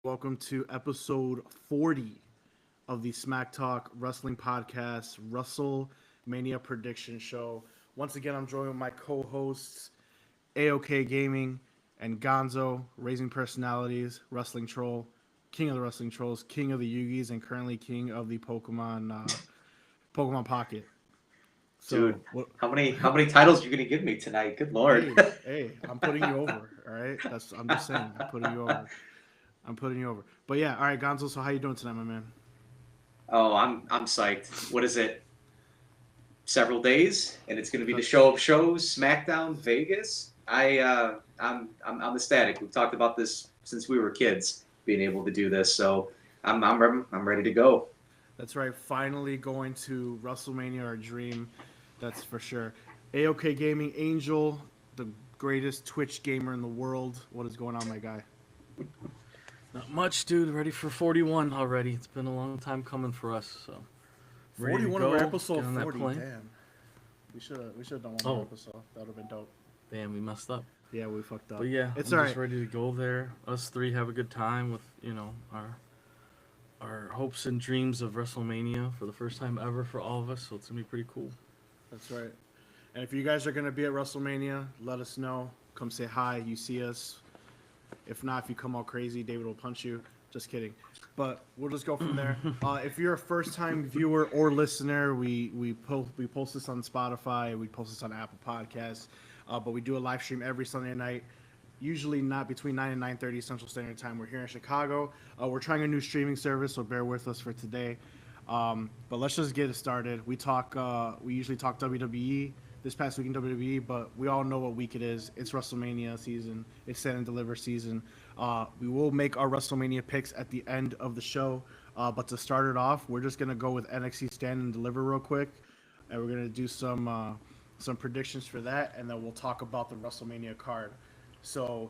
Welcome to episode 40 of the Smack Talk Wrestling Podcast WrestleMania Prediction Show. Once again, I'm joined with my co-hosts, AOK Gaming and Gonzo, Raising Personalities, Wrestling Troll, King of the Wrestling Trolls, King of the Yugis, and currently King of the Pokemon Pocket. Dude, So, what? how many titles are you gonna give me tonight? Good lord. Hey, I'm putting you over. All right, I'm just saying, I'm putting you over. But yeah, all right, Gonzo. So how you doing tonight, my man? Oh, I'm psyched. What is it? Several days, and it's gonna be the show of shows, SmackDown Vegas. I'm ecstatic. We've talked about this since we were kids, being able to do this. So I'm ready to go. That's right. Finally going to WrestleMania, our dream. That's for sure. AOK Gaming Angel, the greatest Twitch gamer in the world. What is going on, my guy? Not much, dude. Ready for 41 already. It's been a long time coming for us. So 41 of our episode get on 40. that plane. Damn. We should have done one more episode. That would have been dope. Damn, we messed up. Yeah, we fucked up. But yeah, it's I'm all just right. ready to go there. Us three have a good time with our hopes and dreams of WrestleMania for the first time ever for all of us. So it's gonna be pretty cool. That's right. And if you guys are gonna be at WrestleMania, let us know. Come say hi. You see us. If not, if you come all crazy, David will punch you. Just kidding. But we'll just go from there. If you're a first-time viewer or listener, we post this on Spotify. We post this on Apple Podcasts. But we do a live stream every Sunday night, usually not between 9 and 9:30 Central Standard Time. We're here in Chicago. We're trying a new streaming service, so bear with us for today. But let's just get it started. We usually talk WWE. This past week in WWE, but we all know what week it is. It's WrestleMania season. It's Stand and Deliver season. We will make our WrestleMania picks at the end of the show. But to start it off, we're just gonna go with NXT Stand and Deliver real quick, and we're gonna do some predictions for that, and then we'll talk about the WrestleMania card. So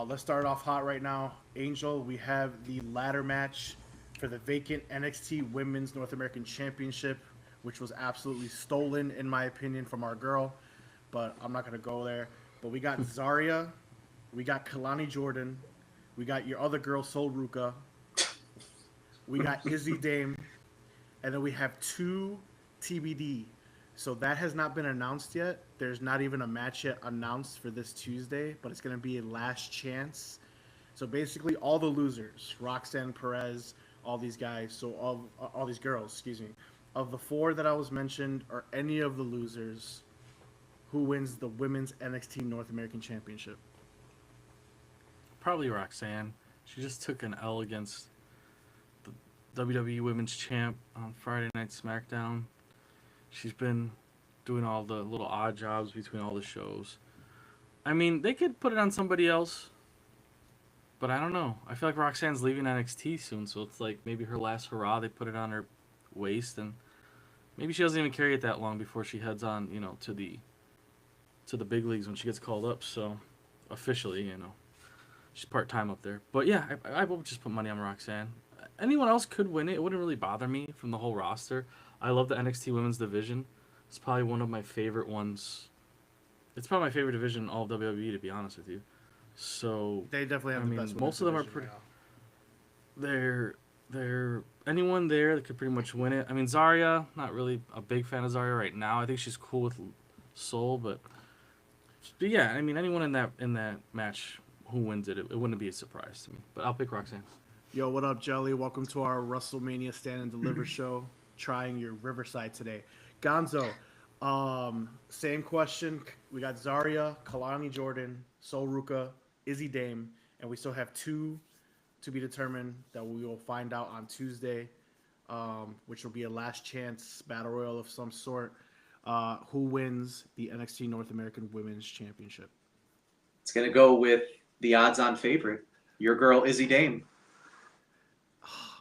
let's start off hot right now. Angel, we have the ladder match for the vacant NXT Women's North American Championship, which was absolutely stolen, in my opinion, from our girl. But I'm not going to go there. But we got Zarya. We got Kalani Jordan. We got your other girl, Sol Ruka. We got Izzy Dame. And then we have two TBD. So that has not been announced yet. There's not even a match yet announced for this Tuesday. But it's going to be a last chance. So basically all the losers, Roxanne Perez, all these guys, so all these girls, excuse me. Of the four that I was mentioned, or any of the losers, who wins the Women's NXT North American Championship? Probably Roxanne. She just took an L against the WWE Women's Champ on Friday Night SmackDown. She's been doing all the little odd jobs between all the shows. I mean, they could put it on somebody else, but I don't know. I feel like Roxanne's leaving NXT soon, so it's like maybe her last hurrah. They put it on her waist, and maybe she doesn't even carry it that long before she heads on, to the big leagues when she gets called up. So officially, she's part-time up there. But yeah, I will just put money on Roxanne. Anyone else could win it. It wouldn't really bother me from the whole roster. I love the NXT Women's division. It's probably one of my favorite ones. It's probably my favorite division in all of WWE, to be honest with you. So They definitely have the best. Most of them are pretty. They're anyone there that could pretty much win it. I mean, Zarya, not really a big fan of Zarya right now. I think she's cool with Soul, but yeah, I mean, anyone in that match who wins it wouldn't be a surprise to me. But I'll pick Roxanne. Yo, what up, Jelly? Welcome to our WrestleMania Stand and Deliver show. Trying your Riverside today. Gonzo, same question. We got Zarya, Kalani Jordan, Sol Ruka, Izzy Dame, and we still have two to be determined that we will find out on Tuesday, which will be a last chance battle royal of some sort. Who wins the NXT North American Women's Championship? It's gonna go with the odds-on favorite, your girl Izzy Dame.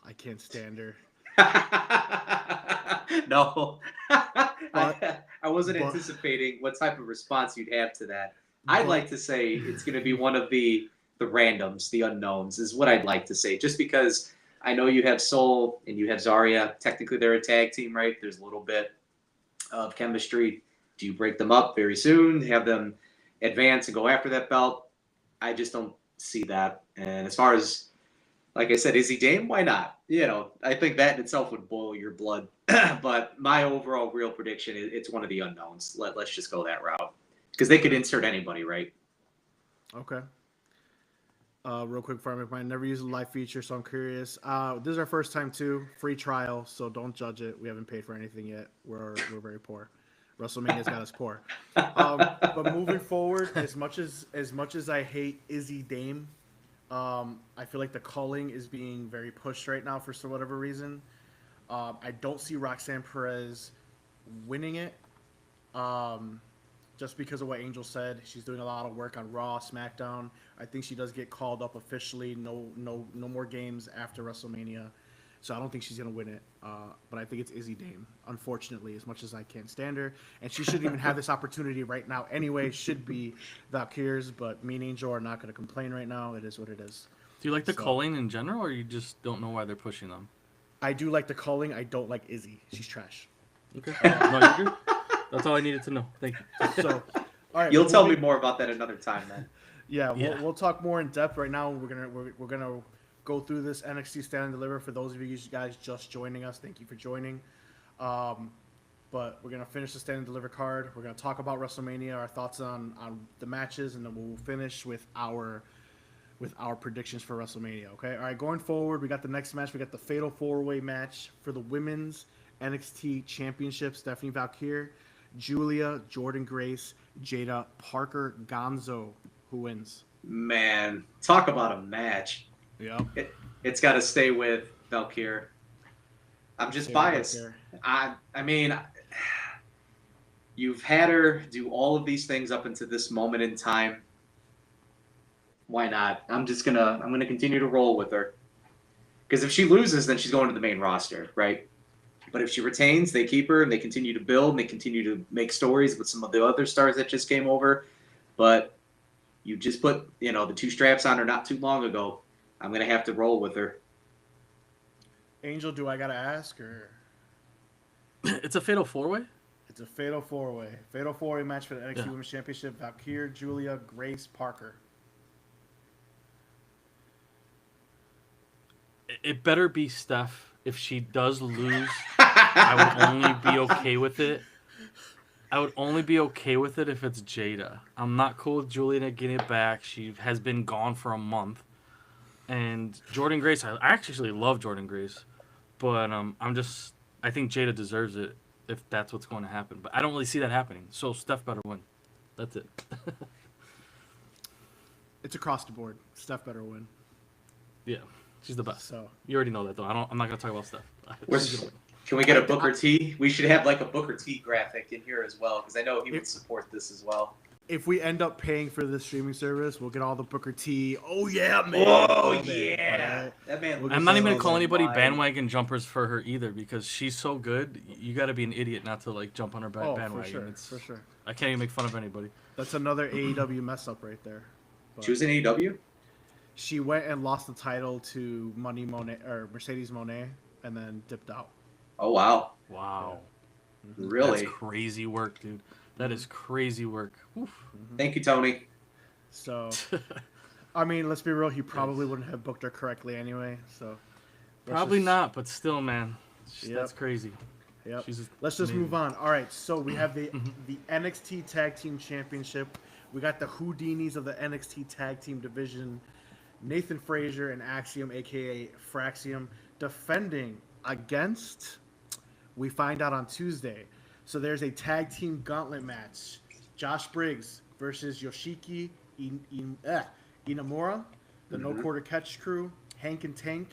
I can't stand her. No, I wasn't anticipating what type of response you'd have to that. I'd like to say it's going to be one of the randoms, the unknowns, is what I'd like to say. Just because I know you have Soul and you have Zarya. Technically, they're a tag team, right? There's a little bit of chemistry. Do you break them up very soon, have them advance and go after that belt? I just don't see that. And as far as Like I said, Izzy Dame, why not? You know, I think that in itself would boil your blood. But my overall real prediction is it's one of the unknowns. Let's just go that route because they could insert anybody, right? Okay. Real quick, before I make mine, never used a live feature, so I'm curious. This is our first time too. Free trial, so don't judge it. We haven't paid for anything yet. We're very poor. WrestleMania's got us poor. But moving forward, as much as I hate Izzy Dame, I feel like the culling is being very pushed right now for whatever reason. I don't see Roxanne Perez winning it. Just because of what Angel said, she's doing a lot of work on Raw, SmackDown. I think she does get called up officially. No more games after WrestleMania, so I don't think she's gonna win it. But I think it's Izzy Dame. Unfortunately, as much as I can't stand her, and she shouldn't even have this opportunity right now anyway. Should be Valkyries, but me and Angel are not gonna complain right now. It is what it is. Do you like the culling in general, or you just don't know why they're pushing them? I do like the culling. I don't like Izzy. She's trash. Okay. No, you're good. That's all I needed to know. Thank you. So, all right. You'll tell me more about that another time, then. Yeah, Yeah. we'll talk more in depth. Right now, we're gonna go through this NXT Stand and Deliver. For those of you guys just joining us, thank you for joining. But we're gonna finish the Stand and Deliver card. We're gonna talk about WrestleMania, our thoughts on the matches, and then we'll finish with our predictions for WrestleMania. Okay. All right. Going forward, we got the next match. We got the Fatal 4-Way match for the Women's NXT Championship. Stephanie Valkyrie, Julia, Jordan Grace, Jada, Parker, Gonzo. Who wins? Man, talk about a match. Yeah. It's got to stay with Valkyrie. I'm just biased. I mean, you've had her do all of these things up until this moment in time. Why not? I'm gonna continue to roll with her. Because if she loses, then she's going to the main roster, right? But if she retains, they keep her and they continue to build and they continue to make stories with some of the other stars that just came over. But you just put, the 2 straps on her not too long ago. I'm going to have to roll with her. Angel, do I got to ask or? It's a fatal 4-way? It's a Fatal 4-Way. Fatal 4-Way match for the NXT Women's Championship. Valkyrie, Julia, Grace, Parker. It better be Steph. If she does lose, I would only be okay with it. I would only be okay with it if it's Jada. I'm not cool with Julia getting it back. She has been gone for a month. And Jordan Grace, I actually love Jordan Grace. But I think Jada deserves it if that's what's going to happen. But I don't really see that happening. So Steph better win. That's it. It's across the board. Steph better win. Yeah. She's the best. So you already know that, though. I'm not gonna talk about Steph. Can we get a Booker T? We should have like a Booker T graphic in here as well, because I know he would support this as well. If we end up paying for this streaming service, we'll get all the Booker T. Oh yeah, man! Oh yeah, right? That man. I'm not even gonna call anybody bandwagon jumpers for her either, because she's so good. You got to be an idiot not to like jump on her bandwagon. For sure. I can't even make fun of anybody. That's another AEW mess up right there. But she was in AEW. She went and lost the title to Mercedes Moné, and then dipped out. Oh wow! Wow. Yeah. Really? That's crazy work, dude. That is crazy work. Oof. Thank you, Tony. So, I mean, let's be real. He probably wouldn't have booked her correctly anyway. So, probably not, but still, man, that's crazy. Yep. Let's just move on. All right. So we have the NXT Tag Team Championship. We got the Houdinis of the NXT Tag Team division. Nathan Frazier and Axiom, a.k.a. Fraxium, defending against, we find out on Tuesday. So there's a tag team gauntlet match. Josh Briggs versus Yoshiki Inamura, the No Quarter Catch Crew, Hank and Tank,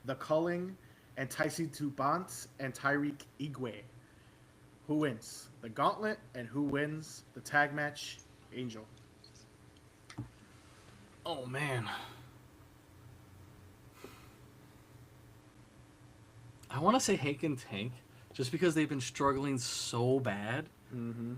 The Culling, and Tyson Tubant and Tyreek Igwe. Who wins the gauntlet and who wins the tag match? Angel. Oh, man. I want to say Hank and Tank, just because they've been struggling so bad. Mm-hmm.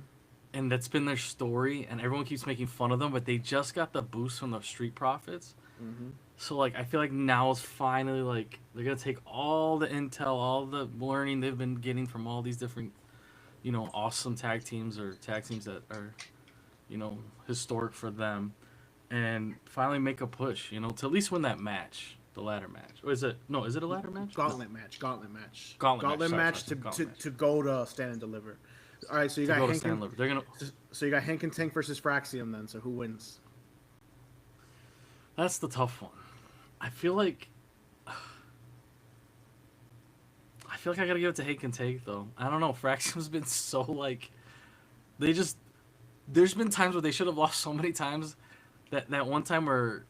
And that's been their story, and everyone keeps making fun of them, but they just got the boost from the Street Profits. Mm-hmm. So, I feel like now is finally, they're going to take all the intel, all the learning they've been getting from all these different, awesome tag teams or tag teams that are, historic for them, and finally make a push, to at least win that match. the ladder match. Or is it? No, is it a ladder match? Gauntlet match. Gauntlet match. Gauntlet match, match sorry, to go to stand and deliver. All right, so you got Hank and, They're gonna. so you got Hank and Tank versus Fraxium then. So who wins? That's the tough one. I feel like I gotta give it to Hank and Tank though. I don't know. Fraxium's been so like, they just. There's been times where they should have lost so many times. That one time where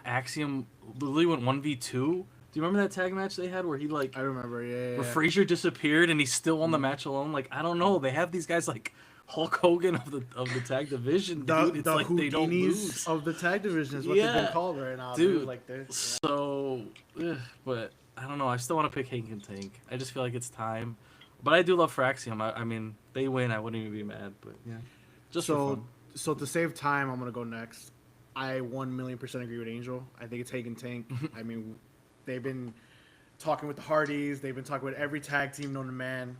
Axiom literally went 1v2. Do you remember that tag match they had where he like? I remember, yeah. Where Frazier disappeared and he still won the match alone. Like I don't know. They have these guys like Hulk Hogan of the tag division. Dude. It's the like they don't lose. of the tag division is what they've been called right now, dude. Like this. Yeah. So, but I don't know. I still want to pick Hank and Tank. I just feel like it's time. But I do love Fraxium. I mean, they win. I wouldn't even be mad. But yeah, just for fun. So to save time, I'm gonna go next. I 1,000,000% agree with Angel. I think it's Hank and Tank. I mean, they've been talking with the Hardys. They've been talking with every tag team known to man,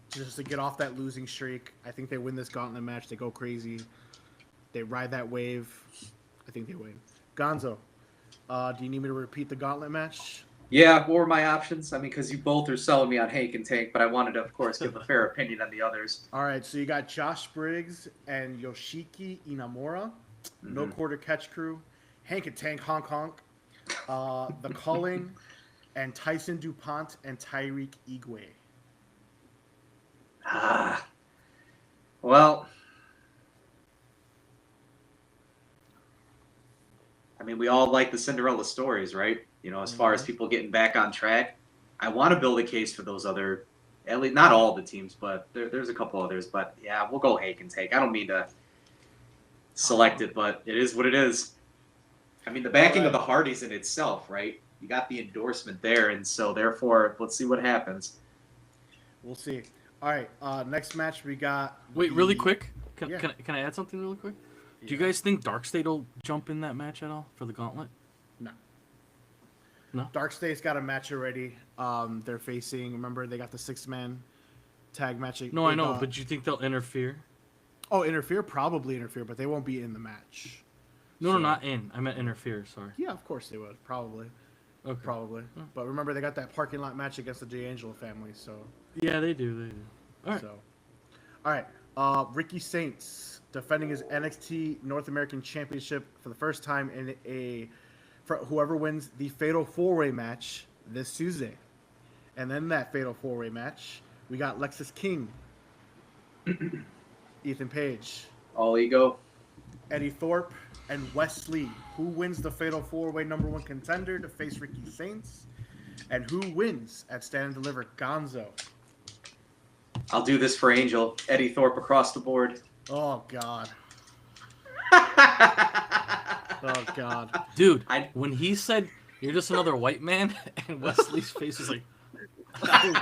just to get off that losing streak. I think they win this gauntlet match. They go crazy. They ride that wave. I think they win. Gonzo, do you need me to repeat the gauntlet match? Yeah, what were my options? I mean, because you both are selling me on Hank and Tank, but I wanted to, of course, give a fair opinion on the others. All right, so you got Josh Briggs and Yoshiki Inamura, No Quarter Catch Crew, Hank and Tank Honk Honk, The Culling, and Tyson DuPont and Tyreek Igwe. Well, I mean, we all like the Cinderella stories, right? You know, as far as people getting back on track, I want to build a case for those other, at least not all the teams, but there's a couple others. But yeah, we'll go Hank and Tank. I don't mean to select it, but it is what it is. I mean, the backing of the Hardys in itself, right? You got the endorsement there, and so therefore, let's see what happens. We'll see. All right, next match we got. Wait, really quick. Can I add something really quick? Yeah. Do you guys think Dark State will jump in that match at all for the gauntlet? No. No? Dark State's got a match already. They're facing, remember, they got the 6-man tag match. No, I know, but do you think they'll interfere? Oh, probably interfere, but they won't be in the match. No, not in. I meant interfere, sorry. Yeah, of course they would. Probably. Okay. Probably. Oh. But remember, they got that parking lot match against the J. Angelo family, so. Yeah, they do. All right. So. All right. Ricky Saints defending his NXT North American Championship for the first time in for whoever wins the Fatal 4-Way match this Tuesday. And then that Fatal 4-Way match, we got Lexus King, Ethan Page, All ego. Eddie Thorpe, and Wesley. Who wins the Fatal 4-Way #1 contender to face Ricky Saints? And who wins at Stand and Deliver? Gonzo. I'll do this for Angel. Eddie Thorpe across the board. Oh, God. Oh, God. Dude, when he said, "You're just another white man," and Wesley's face was like, I'm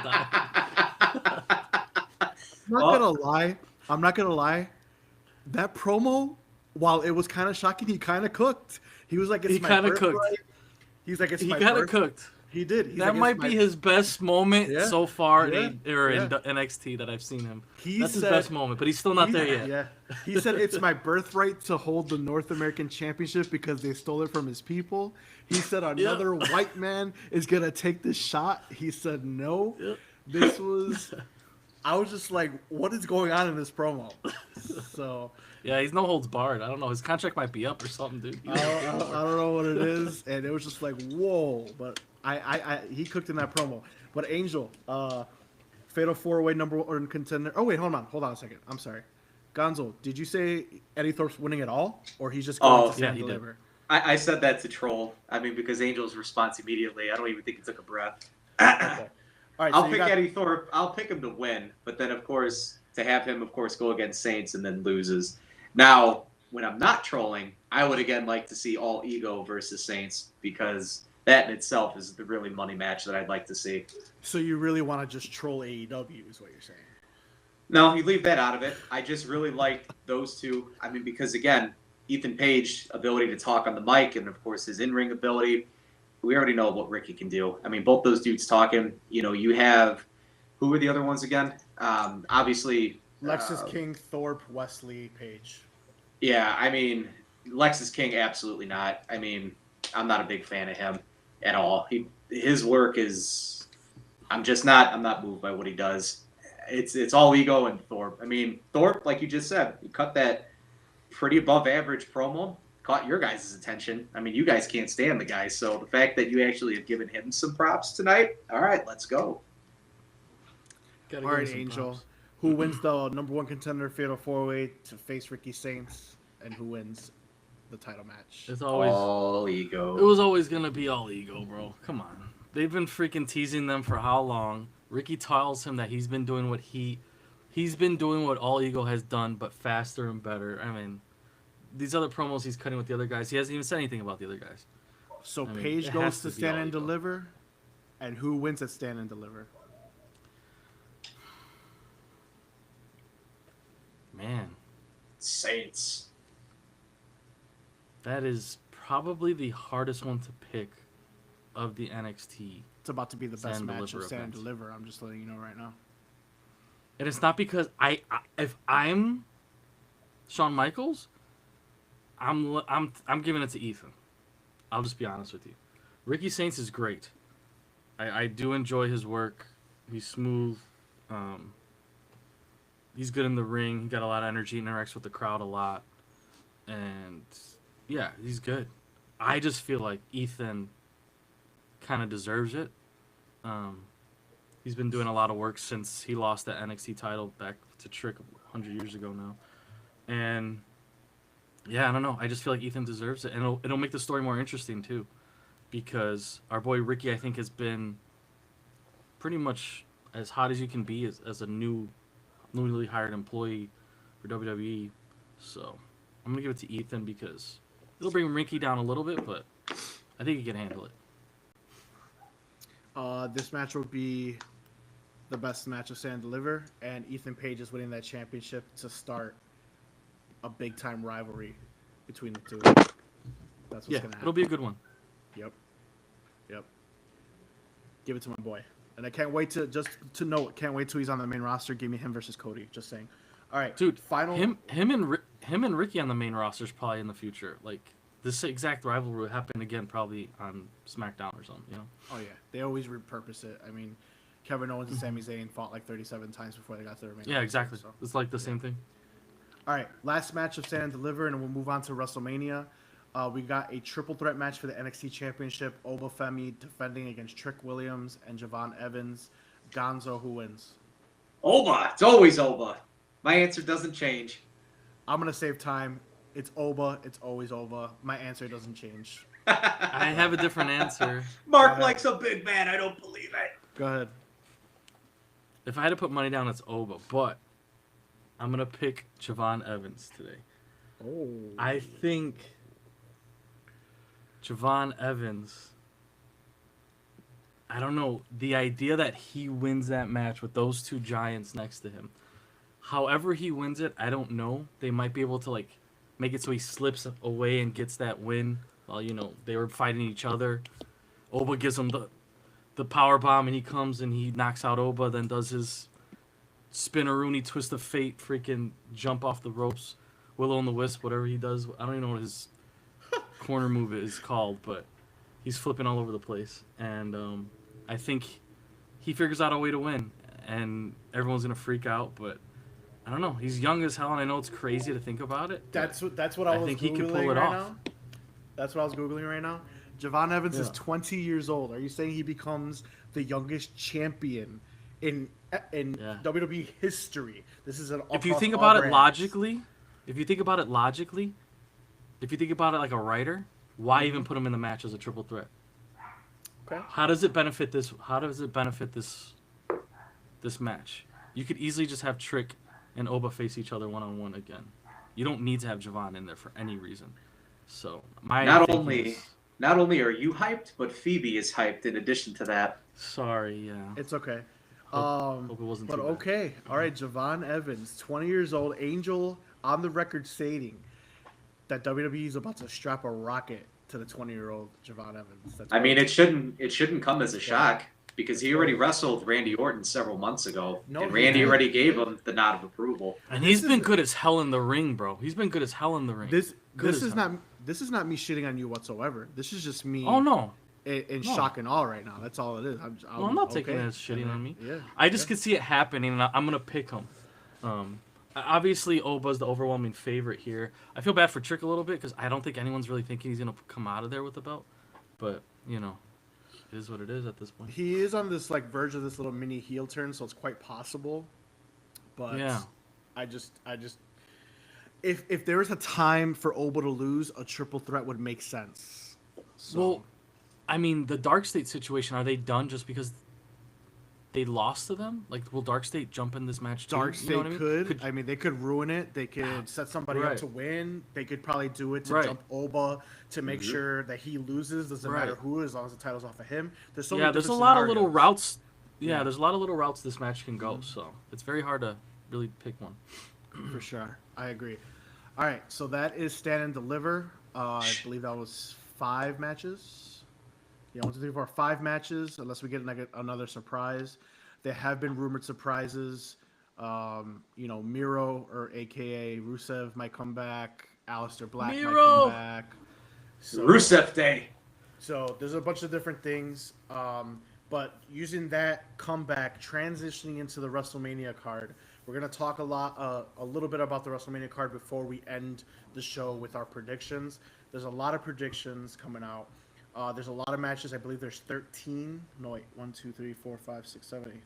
not gonna lie. That promo, while it was kind of shocking, he kind of cooked. He was like, "It's my birthright." He's like, "It's my birthright." He kind of cooked. He did. That might be his best moment so far in NXT that I've seen him. That's his best moment, but he's still not there yet. Yeah. He said, "It's my birthright to hold the North American Championship because they stole it from his people." He said, "Another white man is going to take this shot." He said, "No." Yep. This was... I was just like, what is going on in this promo? So... Yeah, he's no holds barred. I don't know. His contract might be up or something, dude. I don't know what it is. And it was just like, whoa. But he cooked in that promo. But Angel, Fatal 4-Way #1 contender. Oh, wait, hold on a second. I'm sorry. Gonzo, did you say Eddie Thorpe's winning at all? Or he's just going to stand deliver? I said that to troll. I mean, because Angel's response immediately, I don't even think he took a breath. Okay. All right, I'll pick Eddie Thorpe. I'll pick him to win. But then, of course, to have him, of course, go against Saints and then loses. Now, when I'm not trolling, I would again like to see All Ego versus Saints because that in itself is the really money match that I'd like to see. So you really want to just troll AEW is what you're saying? No, you leave that out of it. I just really liked those two. I mean, because again, Ethan Page, ability to talk on the mic and, of course, his in-ring ability. We already know what Ricky can do. I mean, both those dudes talking. You know, you have – who were the other ones again? Obviously – Lexus King, Thorpe, Wesley, Page. Yeah, I mean, Lexus King, absolutely not. I mean, I'm not a big fan of him at all. His work is, I'm not moved by what he does. It's all ego and Thorpe. I mean, Thorpe, like you just said, he cut that pretty above average promo, caught your guys' attention. I mean, you guys can't stand the guy, so the fact that you actually have given him some props tonight, all right, let's go. Gotta All give right, him some Angel. props. Who wins the number one contender fatal 4-way to face Ricky Saints, and who wins the title match? It's always All ego. It was always gonna be all ego, bro. Come on. They've been freaking teasing them for how long? Ricky tells him that he's been doing what all ego has done, but faster and better. I mean, these other promos he's cutting with the other guys, he hasn't even said anything about the other guys. So I mean, Paige it goes has to to be stand all and ego. deliver, and who wins at stand and deliver? Man, Saints. that is probably the hardest one to pick of the NXT. It's about to be the best Stand and match deliver of stand and events. deliver. I'm just letting you know right now. And it's not because if I'm Shawn Michaels, I'm giving it to Ethan. I'll just be honest with you. Ricky Saints is great. I do enjoy his work. He's smooth. He's good in the ring. He got a lot of energy, interacts with the crowd a lot. And yeah, he's good. I just feel like Ethan kind of deserves it. He's been doing a lot of work since he lost that NXT title back to Trick 100 years ago now. And yeah, I don't know. I just feel like Ethan deserves it. And it'll make the story more interesting too. Because our boy Ricky, I think, has been pretty much as hot as you can be as a newly hired employee for WWE. So I'm going to give it to Ethan because it'll bring Ricky down a little bit, but I think he can handle it. This match will be the best match of stand and deliver, and Ethan Page is winning that championship to start a big time rivalry between the two. That's what's Yeah, gonna happen. it'll be a good one. Yep. Give it to my boy. And I can't wait to note, can't wait till he's on the main roster. Give me him versus Cody. Just saying. All right, Dude, final. him and Ricky on the main roster is probably in the future. Like this exact rivalry would happen again probably on SmackDown or something, you know? Oh yeah, they always repurpose it. I mean, Kevin Owens and Sami Zayn fought like 37 times before they got to their main. Yeah, roster, exactly. so. It's like the same thing. All right, last match of stand and deliver, and we'll move on to WrestleMania. We got a triple threat match for the NXT Championship. Oba Femi defending against Trick Williams and Javon Evans. Gonzo, who wins? Oba. It's always Oba. My answer doesn't change. I'm gonna save time. It's Oba. It's always Oba. My answer doesn't change. I have a different answer. Mark likes a big man. I don't believe it. Go ahead. If I had to put money down, it's Oba, but I'm going to pick Javon Evans today. Oh. I think Javon Evans, I don't know, the idea that he wins that match with those two giants next to him, however he wins it, I don't know. They might be able to like make it so he slips away and gets that win while, you know, they were fighting each other. Oba gives him the power bomb and he comes and he knocks out Oba, then does his spinneroonie twist of fate, freaking jump off the ropes, Willow and the Wisp, whatever he does. I don't even know what his corner move is called, but he's flipping all over the place. And I think he figures out a way to win, and everyone's gonna freak out. But I don't know. He's young as hell, and I know it's crazy to think about it. That's what I was think Googling he can pull it right off. now. That's what I was Googling right now. Javon Evans is Yeah. 20 years old. Are you saying he becomes the youngest champion in Yeah. WWE history? This is an If you across think all about it brands. logically, if you think about it like a writer, why even put him in the match as a triple threat? Okay. How does it benefit this? How does it benefit this match? You could easily just have Trick and Oba face each other one-on-one again. You don't need to have Javon in there for any reason. So my Not thinking only are you hyped, but Phoebe is hyped in addition to that. sorry, yeah. It's okay. Hope it wasn't But too bad. okay. All right, Javon Evans, 20 years old. Angel on the record stating that WWE is about to strap a rocket to the 20-year-old Javon Evans. That's I mean, it shouldn't come as a shock because he already wrestled Randy Orton several months ago, No, and he Randy didn't. already gave him the nod of approval. And he's been good as hell in the ring, bro. He's been good as hell in the ring. This Good this as is hell. not this is not me shitting on you whatsoever. This is just me. Oh no. In No. shock and awe right now. That's all it is. I'm not taking it as shitting on me. Yeah. I just could see it happening, and I'm gonna pick him. Obviously, Oba's the overwhelming favorite here. I feel bad for Trick a little bit because I don't think anyone's really thinking he's gonna come out of there with the belt. But it is what it is at this point. He is on this like verge of this little mini heel turn, so it's quite possible. But Yeah. I just if there was a time for Oba to lose, a triple threat would make sense. So. Well, I mean, the Dark State situation, are they done just because they lost to them? Like, will Dark State jump in this match too? Dark State what I mean? could. I mean, they could ruin it. They could set somebody Right. up to win. They could probably do it to Right. jump Oba to make sure that he loses. Doesn't matter Right. who, as long as the title's off of him. There's so Yeah, many there's a different lot of little scenarios. routes. Yeah, Yeah. there's a lot of little routes this match can go, so it's very hard to really pick one. For sure. I agree. All right, so that is Stand and Deliver. I believe that was 5 matches. Yeah, 1, 2, 3, 4, 5 matches, unless we get another surprise. There have been rumored surprises. Miro, or a.k.a. Rusev, might come back. Aleister Black might Miro! come back. So, Rusev Day. So there's a bunch of different things. But using that comeback, transitioning into the WrestleMania card, we're going to talk a little bit about the WrestleMania card before we end the show with our predictions. There's a lot of predictions coming out. There's a lot of matches. I believe there's 13. No, wait. 1, 2, 3, 4, 5, 6, 7, 8.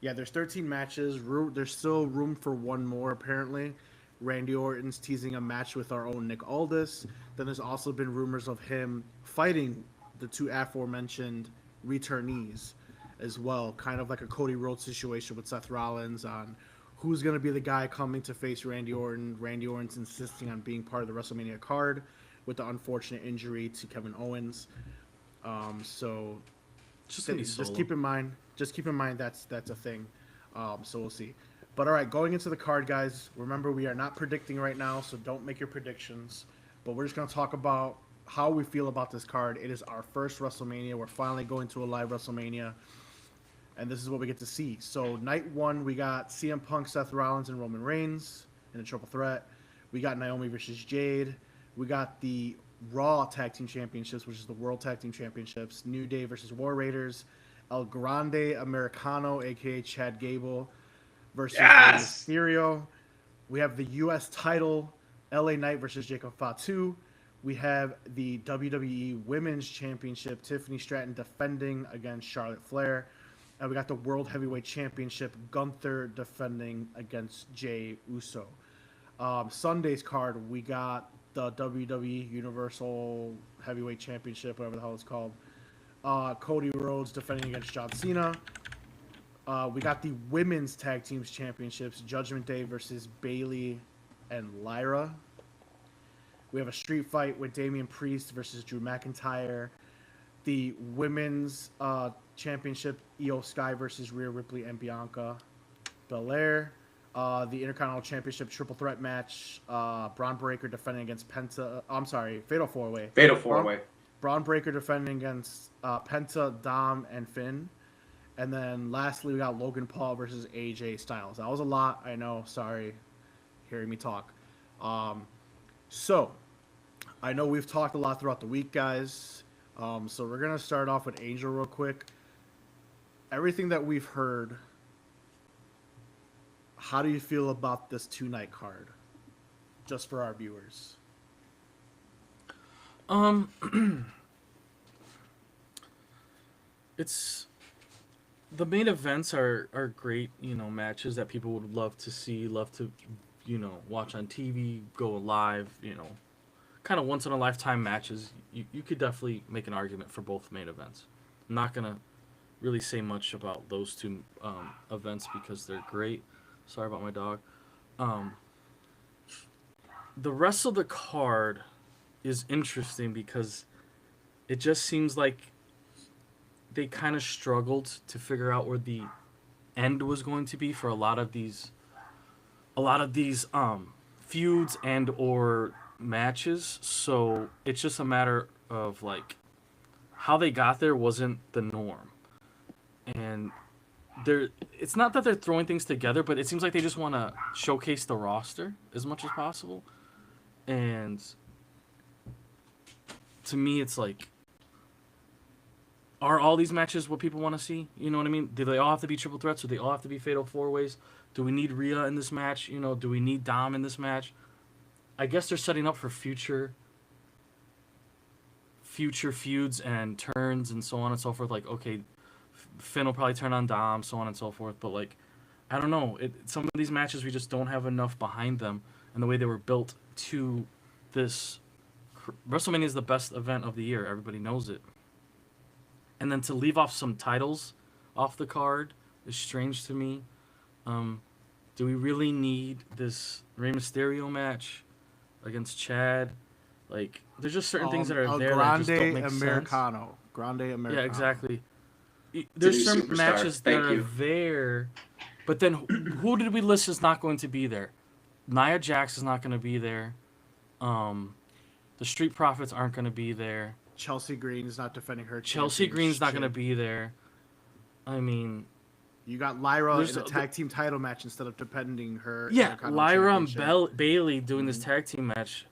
Yeah, there's 13 matches. There's still room for one more, apparently. Randy Orton's teasing a match with our own Nick Aldis. Then there's also been rumors of him fighting the 2 aforementioned returnees as well. Kind of like a Cody Rhodes situation with Seth Rollins on who's going to be the guy coming to face Randy Orton. Randy Orton's insisting on being part of the WrestleMania card with the unfortunate injury to Kevin Owens. So Just gonna be just solo. keep in mind that's a thing. So we'll see. But all right, going into the card, guys, remember we are not predicting right now, so don't make your predictions. But we're just going to talk about how we feel about this card. It is our first WrestleMania. We're finally going to a live WrestleMania, and this is what we get to see. So night 1, we got CM Punk, Seth Rollins, and Roman Reigns in a triple threat. We got Naomi versus Jade. We got the Raw Tag Team Championships, which is the World Tag Team Championships. New Day versus War Raiders. El Grande Americano, a.k.a. Chad Gable, versus Yes! Rey Mysterio. We have the U.S. title, LA Knight versus Jacob Fatu. We have the WWE Women's Championship, Tiffany Stratton defending against Charlotte Flair. And we got the World Heavyweight Championship, Gunther defending against Jey Uso. Sunday's card, we got the WWE Universal Heavyweight Championship, whatever the hell it's called. Cody Rhodes defending against John Cena. We got the Women's Tag Teams Championships, Judgment Day versus Bayley and Lyra. We have a street fight with Damian Priest versus Drew McIntyre. The Women's Championship, Io Sky versus Rhea Ripley and Bianca Belair. The Intercontinental Championship triple threat match, Braun Breaker defending against Penta. I'm sorry, Fatal 4-Way. Fatal 4-Way. Braun Breaker defending against Penta, Dom, and Finn. And then lastly, we got Logan Paul versus AJ Styles. That was a lot, I know. Sorry, hearing me talk. So, I know we've talked a lot throughout the week, guys. So we're going to start off with Angel real quick. Everything that we've heard, how do you feel about this 2-night card? Just for our viewers. It's the main events are great, matches that people would love to see, love to, watch on TV, go live, kind of once in a lifetime matches. You could definitely make an argument for both main events. I'm not gonna really say much about those 2 events because they're great. Sorry about my dog. The rest of the card is interesting because it just seems like they kind of struggled to figure out where the end was going to be for a lot of these feuds and or matches. So it's just a matter of like how they got there wasn't the norm. And it's not that they're throwing things together, but it seems like they just want to showcase the roster as much as possible. And to me, it's like, are all these matches what people want to see? You know what I mean? Do they all have to be triple threats? Do they all have to be fatal four-ways? Do we need Rhea in this match? You know, do we need Dom in this match? I guess they're setting up for future feuds and turns and so on and so forth. Like, okay, Finn will probably turn on Dom, so on and so forth. But, like, I don't know. Some of these matches, we just don't have enough behind them and the way they were built to this. WrestleMania is the best event of the year. Everybody knows it. And then to leave off some titles off the card is strange to me. Do we really need this Rey Mysterio match against Chad? Like, there's just certain things that are there that just don't make Americano. sense. Grande Americano. Yeah, exactly. There's certain superstar. matches that are there, but then who did we list is not going to be there? Nia Jax is not going to be there. The Street Profits aren't going to be there. Chelsea Green is not defending her. Chelsea Green's not going to be there. I mean, you got Lyra in a tag team title match instead of defending her. Yeah, Lyra and Bailey doing this tag team match.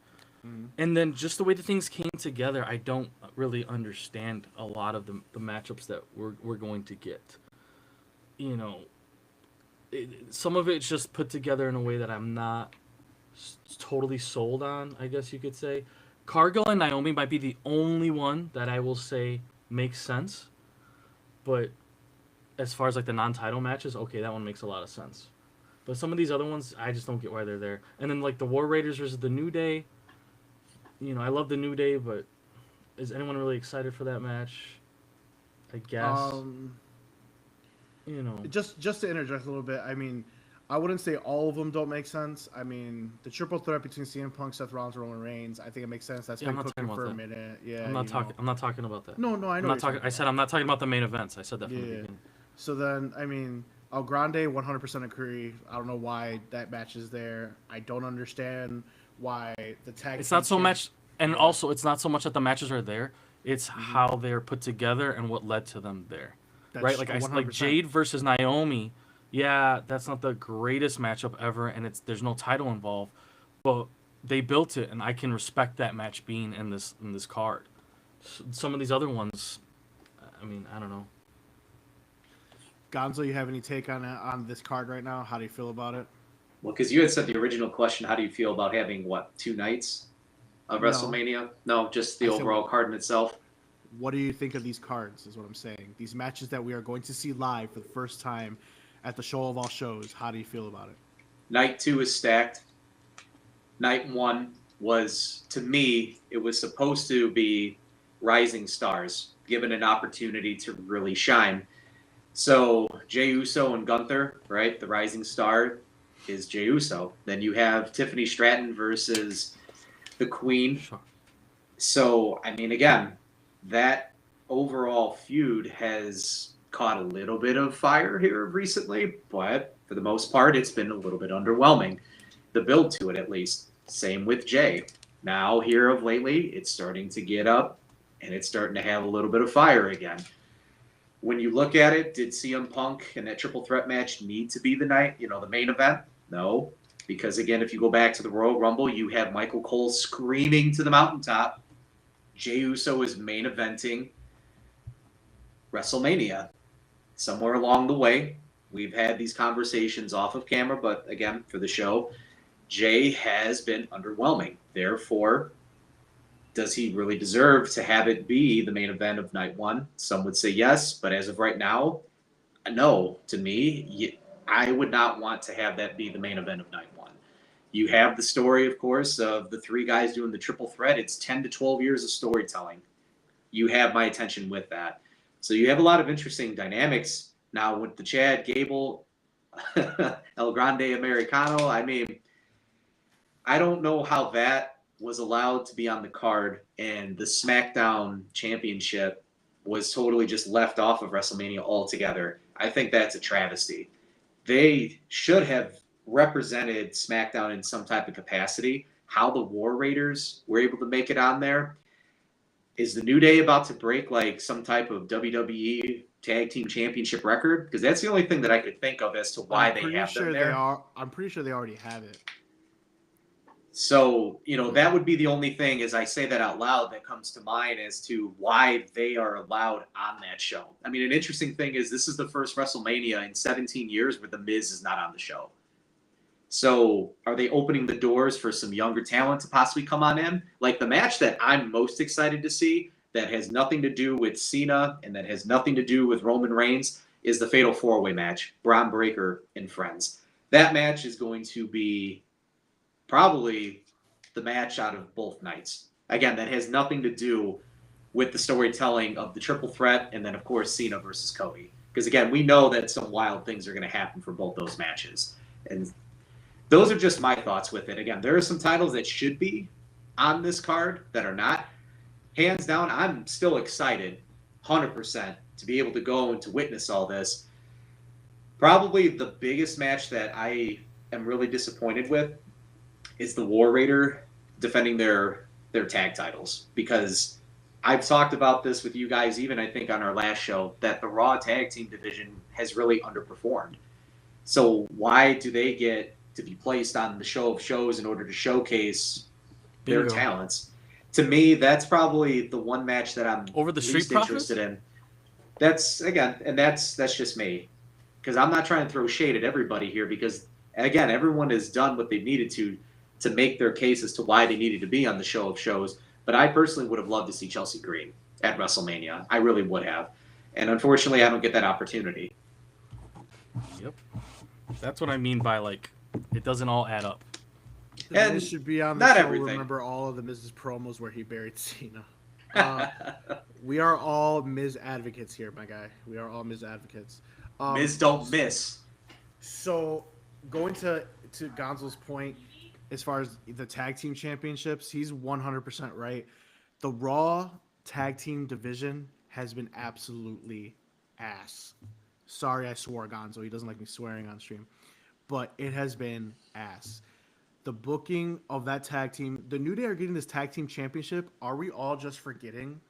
And then just the way the things came together, I don't really understand a lot of the matchups that we're going to get. You know, some of it's just put together in a way that I'm not totally sold on, I guess you could say. Cargill and Naomi might be the only one that I will say makes sense. But as far as like the non-title matches, okay, that one makes a lot of sense. But some of these other ones, I just don't get why they're there. And then like the War Raiders versus the New Day. You know, I love the New Day, but is anyone really excited for that match? I guess. You know. Just to interject a little bit, I mean, I wouldn't say all of them don't make sense. I mean, the triple threat between CM Punk, Seth Rollins, and Roman Reigns, I think it makes sense. That's been cooking for a minute. Yeah, I'm not talking about that. No, I know. I said I'm not talking about the main events. I said that from the beginning. So then, I mean, El Grande, 100% agree. I don't know why that match is there. I don't understand why the tag. It's not so much, and also it's not so much that the matches are there. It's how they're put together and what led to them there. That's right? Like Jade versus Naomi. Yeah, that's not the greatest matchup ever, and there's no title involved, but they built it, and I can respect that match being in this card. Some of these other ones, I mean, I don't know. Gonzo, you have any take on this card right now? How do you feel about it? Well, because you had said the original question, how do you feel about having, 2 nights of WrestleMania? No, just the overall card in itself. What do you think of these cards is what I'm saying. These matches that we are going to see live for the first time at the show of all shows. How do you feel about it? Night 2 is stacked. Night 1 was, to me, it was supposed to be rising stars, given an opportunity to really shine. So Jey Uso and Gunther, right? The rising star is Jey Uso. Then you have Tiffany Stratton versus the Queen. So, I mean, again, that overall feud has caught a little bit of fire here recently, but for the most part, it's been a little bit underwhelming. The build to it, at least. Same with Jey. Now, here of lately, it's starting to get up, and it's starting to have a little bit of fire again. When you look at it, did CM Punk and that triple threat match need to be the main event? No. Because, again, if you go back to the Royal Rumble, you have Michael Cole screaming to the mountaintop. Jey Uso is main eventing WrestleMania. Somewhere along the way, we've had these conversations off of camera, but again, for the show, Jey has been underwhelming. Therefore, does he really deserve to have it be the main event of night 1? Some would say yes, but as of right now, no. To me, I would not want to have that be the main event of night 1. You have the story, of course, of the 3 guys doing the triple threat. It's 10 to 12 years of storytelling. You have my attention with that. So you have a lot of interesting dynamics now with the Chad Gable, El Grande Americano. I mean, I don't know how that was allowed to be on the card and the SmackDown Championship was totally just left off of WrestleMania altogether. I think that's a travesty. They should have represented SmackDown in some type of capacity. How the War Raiders were able to make it on there. Is the New Day about to break like some type of WWE Tag Team Championship record? Because that's the only thing that I could think of as to why they have them there. I'm pretty sure they already have it. So, that would be the only thing as I say that out loud that comes to mind as to why they are allowed on that show. I mean, an interesting thing is this is the first WrestleMania in 17 years where The Miz is not on the show. So are they opening the doors for some younger talent to possibly come on in? Like the match that I'm most excited to see that has nothing to do with Cena and that has nothing to do with Roman Reigns is the Fatal 4-Way match, Braun Breaker and Friends. That match is going to be probably the match out of both nights. Again, that has nothing to do with the storytelling of the triple threat and then, of course, Cena versus Cody. Because, again, we know that some wild things are going to happen for both those matches. And those are just my thoughts with it. Again, there are some titles that should be on this card that are not. Hands down, I'm still excited, 100%, to be able to go and to witness all this. Probably the biggest match that I am really disappointed with is the War Raider defending their tag titles. Because I've talked about this with you guys, even I think on our last show, that the Raw tag team division has really underperformed. So why do they get to be placed on the show of shows in order to showcase their talents? To me, that's probably the one match that I'm over the Street least Profits? interested in. That's just me, because I'm not trying to throw shade at everybody here. Because again, everyone has done what they needed to make their case as to why they needed to be on the show of shows. But I personally would have loved to see Chelsea Green at WrestleMania. I really would have, and unfortunately, I don't get that opportunity. Yep, that's what I mean by like it doesn't all add up. And Miz should be on the not show. everything. Remember all of the Miz's promos where he buried Cena. We are all Miz advocates here, my guy. We are all Miz advocates. Miz don't miss. So going to Gonzo's point, as far as the tag team championships, he's 100% right. The Raw tag team division has been absolutely ass. Sorry, I swore, Gonzo. He doesn't like me swearing on stream, but it has been ass. The booking of that tag team, the New Day are getting this tag team championship. Are we all just forgetting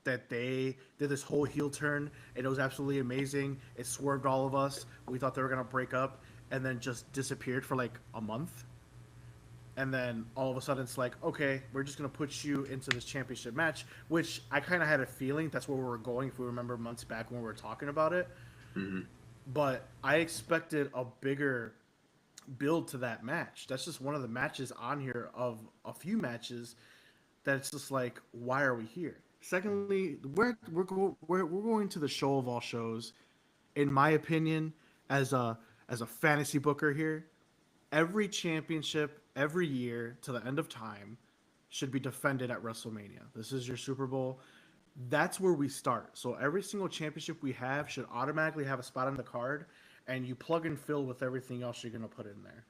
that they did this whole heel turn and it was absolutely amazing? It swerved all of us. We thought they were going to break up and then just disappeared for like a month. And then all of a sudden it's like, okay, we're just going to put you into this championship match, which I kind of had a feeling that's where we were going if we remember months back when we were talking about it. Mm-hmm. But I expected a bigger build to that match. That's just one of the matches on here of a few matches that it's just like, why are we here? Secondly, we're going to the show of all shows. In my opinion, as a fantasy booker here, every championship every year to the end of time should be defended at WrestleMania. This is your Super Bowl. That's where we start. So every single championship we have should automatically have a spot on the card, and you plug and fill with everything else you're going to put in there.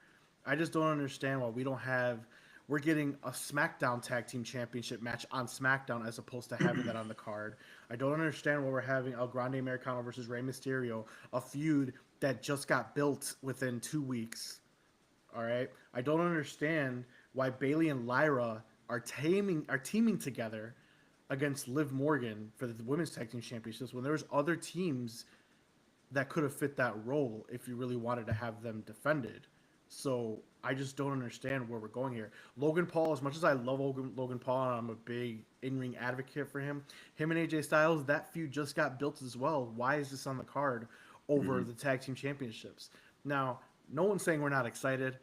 I just don't understand why we're getting a SmackDown Tag Team Championship match on SmackDown as opposed to having that on the card. I don't understand why we're having El Grande Americano versus Rey Mysterio, a feud that just got built within 2 weeks. All right? I don't understand why Bayley and Lyra are teaming together against Liv Morgan for the Women's Tag Team Championships when there's other teams that could have fit that role if you really wanted to have them defended. So I just don't understand where we're going here. Logan Paul, as much as I love Logan Paul and I'm a big in-ring advocate for him and AJ Styles, that feud just got built as well. Why is this on the card over the Tag Team Championships? Now, no one's saying we're not excited.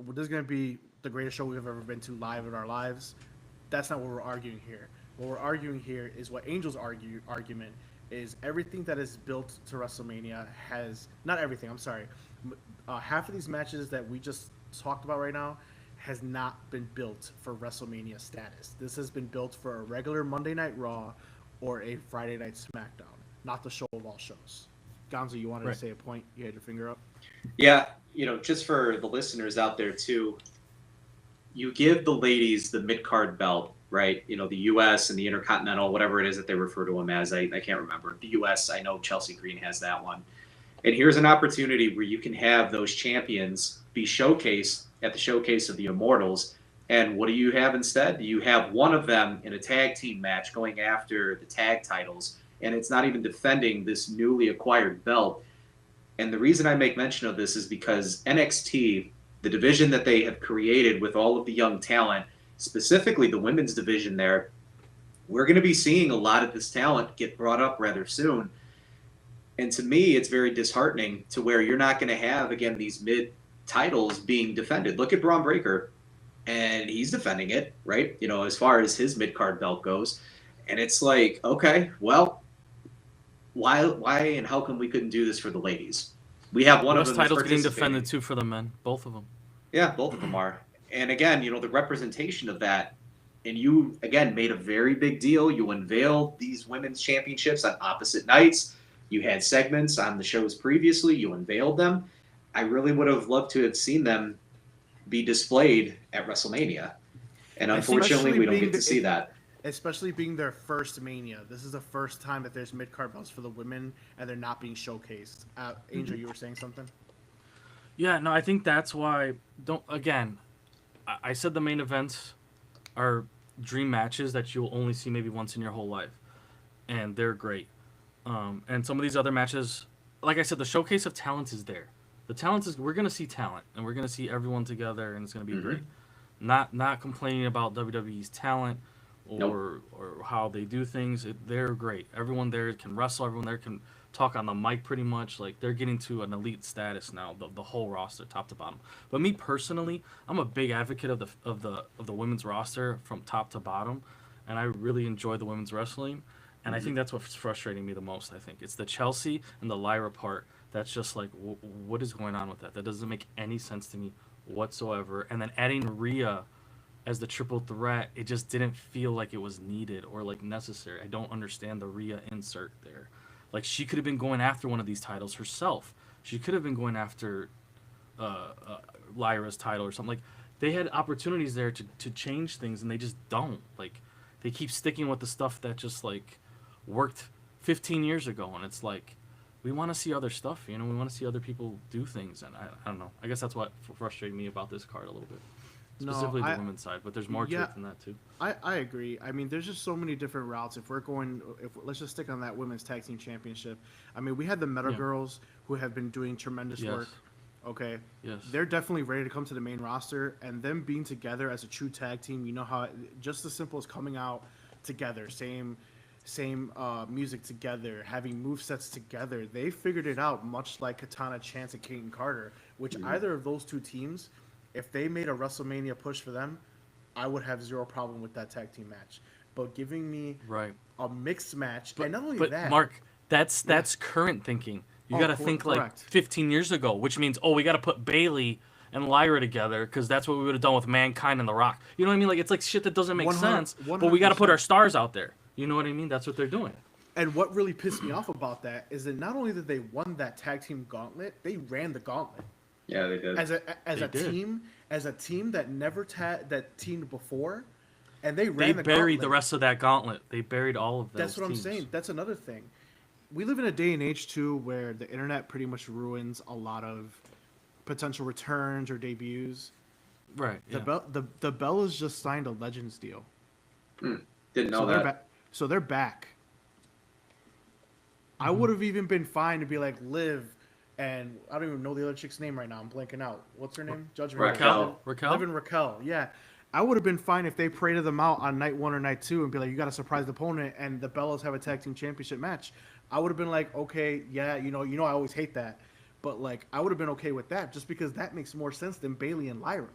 This is going to be the greatest show we've ever been to live in our lives. That's not what we're arguing here. What we're arguing here is what Angel's argument is. Everything that is built to WrestleMania has – not everything, I'm sorry. Half of these matches that we just talked about right now has not been built for WrestleMania status. This has been built for a regular Monday Night Raw or a Friday Night SmackDown, not the show of all shows. Gonzo, you wanted to say a point? You had your finger up? Yeah, just for the listeners out there too, you give the ladies the mid-card belt, right? The U.S. and the Intercontinental, whatever it is that they refer to them as. I can't remember. The U.S., I know Chelsea Green has that one. And here's an opportunity where you can have those champions be showcased at the Showcase of the Immortals. And what do you have instead? You have one of them in a tag team match going after the tag titles. And it's not even defending this newly acquired belt. And the reason I make mention of this is because NXT, the division that they have created with all of the young talent, specifically the women's division there, we're going to be seeing a lot of this talent get brought up rather soon. And to me, it's very disheartening to where you're not going to have, again, these mid titles being defended. Look at Braun Breaker, and he's defending it, right? You know, as far as his mid card belt goes. And it's like, okay, well, why and how come we couldn't do this for the ladies? We have one of them titles getting participating. defended too for the men, both of them. Yeah, both of them are. And again, you know, the representation of that, and you, again, made a very big deal. You unveiled these women's championships on opposite nights. You had segments on the shows previously. You unveiled them. I really would have loved to have seen them be displayed at WrestleMania. And unfortunately, we don't get to see that. Especially being their first Mania. This is the first time that there's mid-card belts for the women, and they're not being showcased. Angel, you were saying something? Yeah, no, I think that's why. I said the main events are dream matches that you'll only see maybe once in your whole life, and they're great. And some of these other matches, like I said, the showcase of talent is there. The talent is, we're gonna see talent, and we're gonna see everyone together, and it's gonna be great. Not complaining about WWE's talent or how they do things. They're great. Everyone there can wrestle. Everyone there can talk on the mic pretty much. Like, they're getting to an elite status now. The whole roster, top to bottom. But me personally, I'm a big advocate of the women's roster from top to bottom, and I really enjoy the women's wrestling. And I think that's what's frustrating me the most. I think it's the Chelsea and the Lyra part. That's just like, what is going on with that? That doesn't make any sense to me whatsoever. And then adding Rhea as the triple threat, it just didn't feel like it was needed or like necessary. I don't understand the Rhea insert there. Like, she could have been going after one of these titles herself. She could have been going after Lyra's title or something. Like, they had opportunities there to change things, and they just don't. Like, they keep sticking with the stuff that just like worked 15 years ago, and it's like, we want to see other stuff, you know. We want to see other people do things, and I don't know. I guess that's what frustrated me about this card a little bit. Specifically the women's side, but there's more to it than that too. I agree. I mean, there's just so many different routes. Let's just stick on that women's tag team championship. I mean, we had the Meta Girls who have been doing tremendous work. Okay. Yes. They're definitely ready to come to the main roster, and them being together as a true tag team. You know how just as simple as coming out together, same music together, having movesets together. They figured it out, much like Katana Chance and Kaden Carter, which either of those two teams, if they made a WrestleMania push for them, I would have zero problem with that tag team match. But giving me a mixed match, and not only that, Mark, that's current thinking. You got to think like 15 years ago, which means, we got to put Bayley and Lyra together because that's what we would have done with Mankind and The Rock. You know what I mean? Like, it's like shit that doesn't make sense, 100%. But we got to put our stars out there. You know what I mean? That's what they're doing. And what really pissed me off about that is that not only did they won that tag team gauntlet, they ran the gauntlet. Yeah, they did. As a team that never teamed before, and they buried the rest of that gauntlet. They buried all of those. That's what teams. I'm saying. That's another thing. We live in a day and age too where the internet pretty much ruins a lot of potential returns or debuts. Right. The Bellas just signed a Legends deal. Didn't know that. So they're back. I would have even been fine to be like Liv, and I don't even know the other chick's name right now. I'm blanking out. What's her name? Judgment. Raquel. Liv and Raquel. Yeah. I would have been fine if they paraded them out on night 1 or night 2 and be like, you got a surprise opponent, and the Bellas have a tag team championship match. I would have been like, okay, yeah, you know, I always hate that, but like, I would have been okay with that just because that makes more sense than Bayley and Lyra.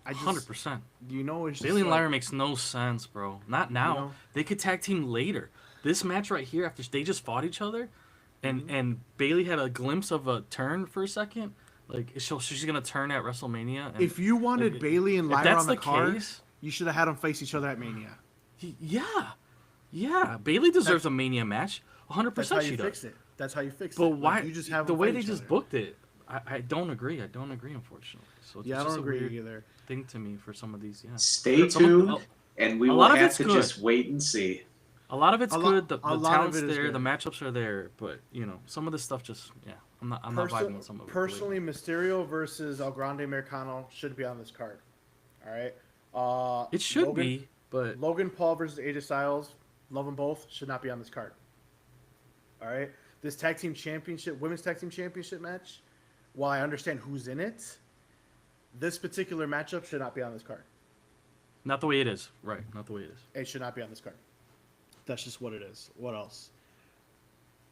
100%. You know, it's just Bayley and Lyra makes no sense, bro. Not now. You know? They could tag team later. This match right here, after they just fought each other, and Bayley had a glimpse of a turn for a second. Like, she's gonna turn at WrestleMania. And, if you wanted Bayley and Lyra on the card, case, you should have had them face each other at Mania. Yeah. Bayley deserves a Mania match. 100% she does. That's how you fix it. But why? Like, you just have the way they just booked it. I don't agree. I don't agree, unfortunately. So it's I just don't agree either. Thing to me for some of these. Yeah. Stay tuned, and we will have to just wait and see. A lot of it's good. The talent's there. The matchups are there. But some of this stuff just I'm not vibing with some of it. Personally, Mysterio versus El Grande Americano should be on this card. All right. It should be, but Logan Paul versus AJ Styles, love them both, should not be on this card. All right. This women's tag team championship match, while I understand who's in it, this particular matchup should not be on this card. Not the way it is. Right. Not the way it is. It should not be on this card. That's just what it is. What else?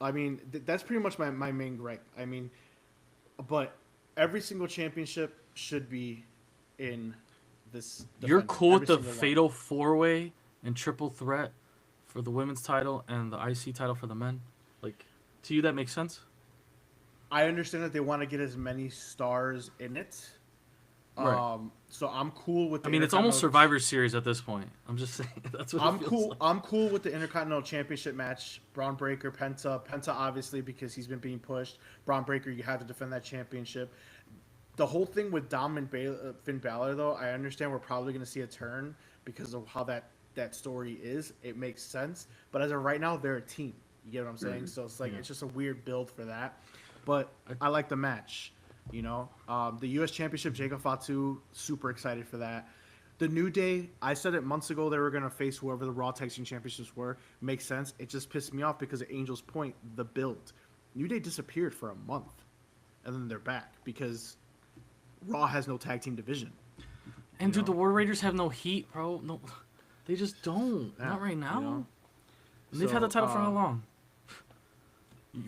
I mean, that's pretty much my main gripe. I mean, but every single championship should be in this. You're cool with the every single fatal 4-way and triple threat for the women's title and the IC title for the men? Like, to you, that makes sense? I understand that they want to get as many stars in it. Right. So I'm cool with the I mean, it's almost Survivor Series at this point. I'm just saying. That's what I'm it feels cool. like. I'm cool with the Intercontinental Championship match. Braun Breaker, Penta. Penta, obviously, because he's been being pushed. Braun Breaker, you have to defend that championship. The whole thing with Dom and Finn Balor, though, I understand we're probably going to see a turn because of how that story is. It makes sense. But as of right now, they're a team. You get what I'm saying? So it's like it's just a weird build for that. But I like the match. You know, the U.S. Championship, Jacob Fatu, super excited for that. The New Day, I said it months ago they were going to face whoever the Raw Tag Team Championships were. Makes sense. It just pissed me off because of Angel's Point, the build. New Day disappeared for a month, and then they're back because Raw has no tag team division. And dude, the War Raiders have no heat, bro. No, they just don't. Yeah, Not right now. you know? And they've had the title for how long?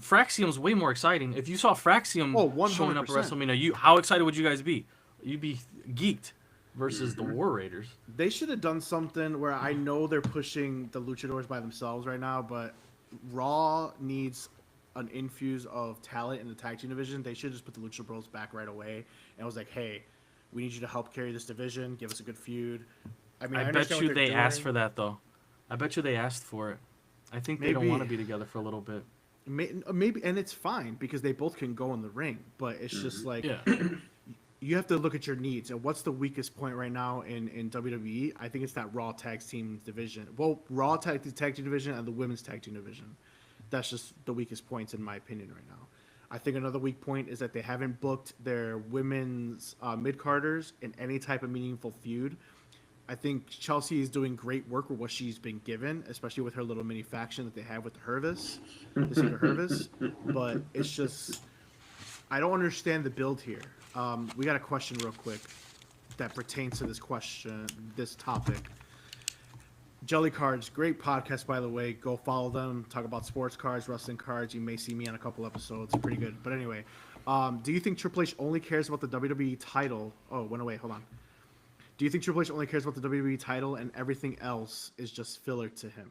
Fraxium's way more exciting. If you saw Fraxium showing up at 100%. WrestleMania, how excited would you guys be? You'd be geeked versus the War Raiders. They should have done something where I know they're pushing the luchadors by themselves right now, but Raw needs an infuse of talent in the tag team division. They should just put the Lucha Bros back right away and was like, hey, we need you to help carry this division, give us a good feud. I mean, I bet you they asked for that, though. I bet you they asked for it. I think they don't want to be together for a little bit. Maybe, and it's fine because they both can go in the ring, but it's just like you have to look at your needs and what's the weakest point right now in WWE. I think it's that Raw tag team division. Well, Raw tag team division and the women's tag team division. That's just the weakest points in my opinion right now. I think another weak point is that they haven't booked their women's mid-carders in any type of meaningful feud. I think Chelsea is doing great work with what she's been given, especially with her little mini faction that they have with the Hervis, the Secret Hervis. But it's just, I don't understand the build here. We got a question real quick that pertains to this topic. Jelly Cards, great podcast, by the way. Go follow them. Talk about sports cards, wrestling cards. You may see me on a couple episodes. Pretty good. But anyway, do you think Triple H only cares about the WWE title? Oh, it went away. Hold on. Do you think Triple H only cares about the WWE title and everything else is just filler to him?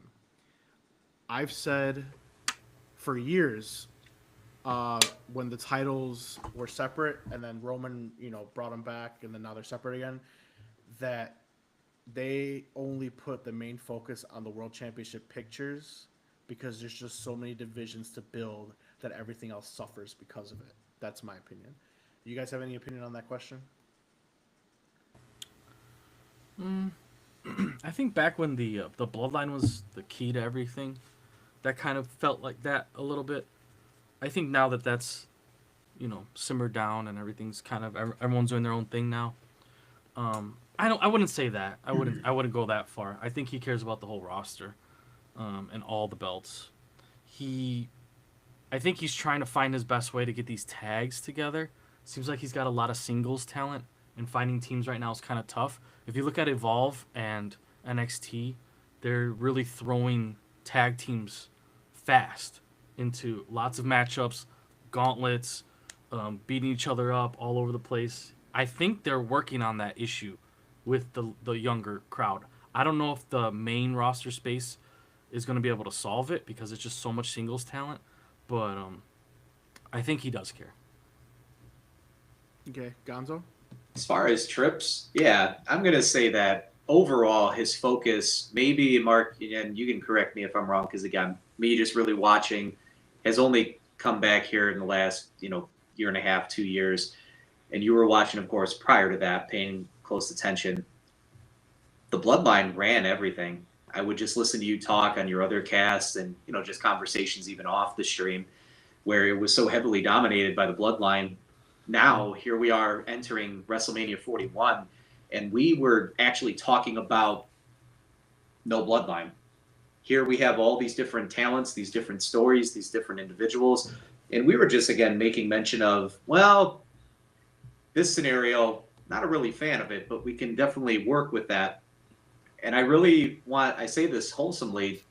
I've said for years when the titles were separate and then Roman, brought them back and then now they're separate again, that they only put the main focus on the World Championship pictures because there's just so many divisions to build that everything else suffers because of it. That's my opinion. You guys have any opinion on that question? I think back when the bloodline was the key to everything, that kind of felt like that a little bit. I think now that that's, simmered down and everything's kind of everyone's doing their own thing now. I wouldn't say that. I wouldn't go that far. I think he cares about the whole roster, and all the belts. I think he's trying to find his best way to get these tags together. Seems like he's got a lot of singles talent, and finding teams right now is kind of tough. If you look at Evolve and NXT, they're really throwing tag teams fast into lots of matchups, gauntlets, beating each other up all over the place. I think they're working on that issue with the younger crowd. I don't know if the main roster space is going to be able to solve it because it's just so much singles talent, but I think he does care. Okay, Gonzo? As far as trips, yeah, I'm going to say that overall his focus, maybe Mark, and you can correct me if I'm wrong, because again, me just really watching has only come back here in the last, year and a half, 2 years. And you were watching, of course, prior to that, paying close attention. The Bloodline ran everything. I would just listen to you talk on your other casts and, just conversations even off the stream where it was so heavily dominated by the Bloodline. Now, here we are entering WrestleMania 41, and we were actually talking about no Bloodline. Here we have all these different talents, these different stories, these different individuals, and we were just, again, making mention of, well, this scenario, not a really fan of it, but we can definitely work with that. And I say this wholesomely,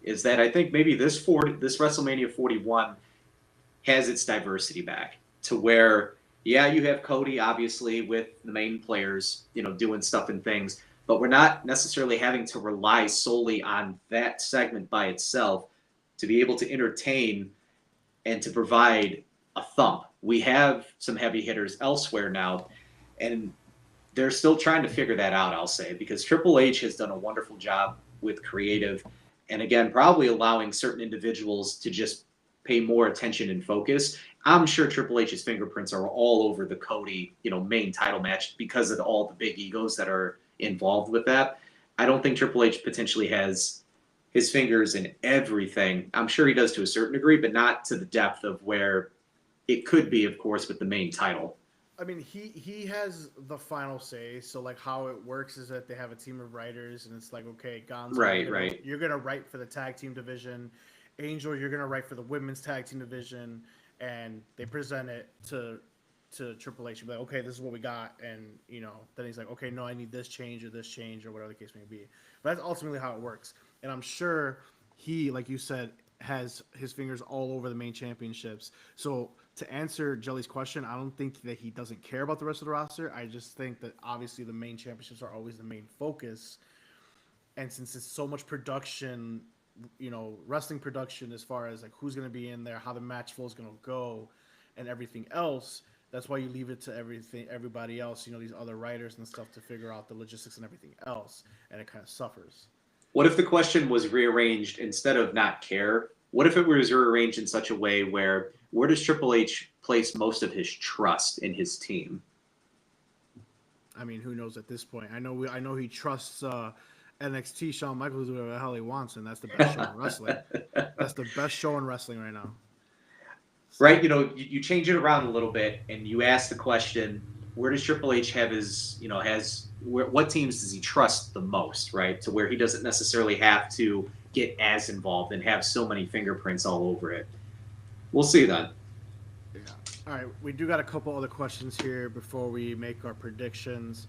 is that I think maybe this WrestleMania 41 has its diversity back to where, yeah, you have Cody obviously with the main players, doing stuff and things, but we're not necessarily having to rely solely on that segment by itself to be able to entertain and to provide a thump. We have some heavy hitters elsewhere now, and they're still trying to figure that out, I'll say, because Triple H has done a wonderful job with creative, and again, probably allowing certain individuals to just pay more attention and focus. I'm sure Triple H's fingerprints are all over the Cody, main title match because of all the big egos that are involved with that. I don't think Triple H potentially has his fingers in everything. I'm sure he does to a certain degree, but not to the depth of where it could be, of course, with the main title. I mean, he has the final say. So like how it works is that they have a team of writers, and it's like, okay, Gonzo, Right. You're gonna write for the tag team division. Angel, you're gonna write for the women's tag team division, and they present it to Triple H. Be like, okay, this is what we got, and then he's like, okay, no, I need this change or whatever the case may be. But that's ultimately how it works. And I'm sure he, like you said, has his fingers all over the main championships. So to answer Jelly's question, I don't think that he doesn't care about the rest of the roster. I just think that obviously the main championships are always the main focus. And since it's so much production, wrestling production as far as like who's going to be in there, how the match flow is going to go, and everything else, that's why you leave it to everybody else, these other writers and stuff to figure out the logistics and everything else, and it kind of suffers. What if the question was rearranged instead of not care? What if it was rearranged in such a way where does Triple H place most of his trust in his team? I mean, who knows at this point? I know he trusts NXT Shawn Michaels whatever the hell he wants, and that's the best show in wrestling. That's the best show in wrestling right now. Right, you change it around a little bit, and you ask the question: where does Triple H have his, what teams does he trust the most, right? To where he doesn't necessarily have to get as involved and have so many fingerprints all over it. We'll see then. Yeah. All right, we do got a couple other questions here before we make our predictions.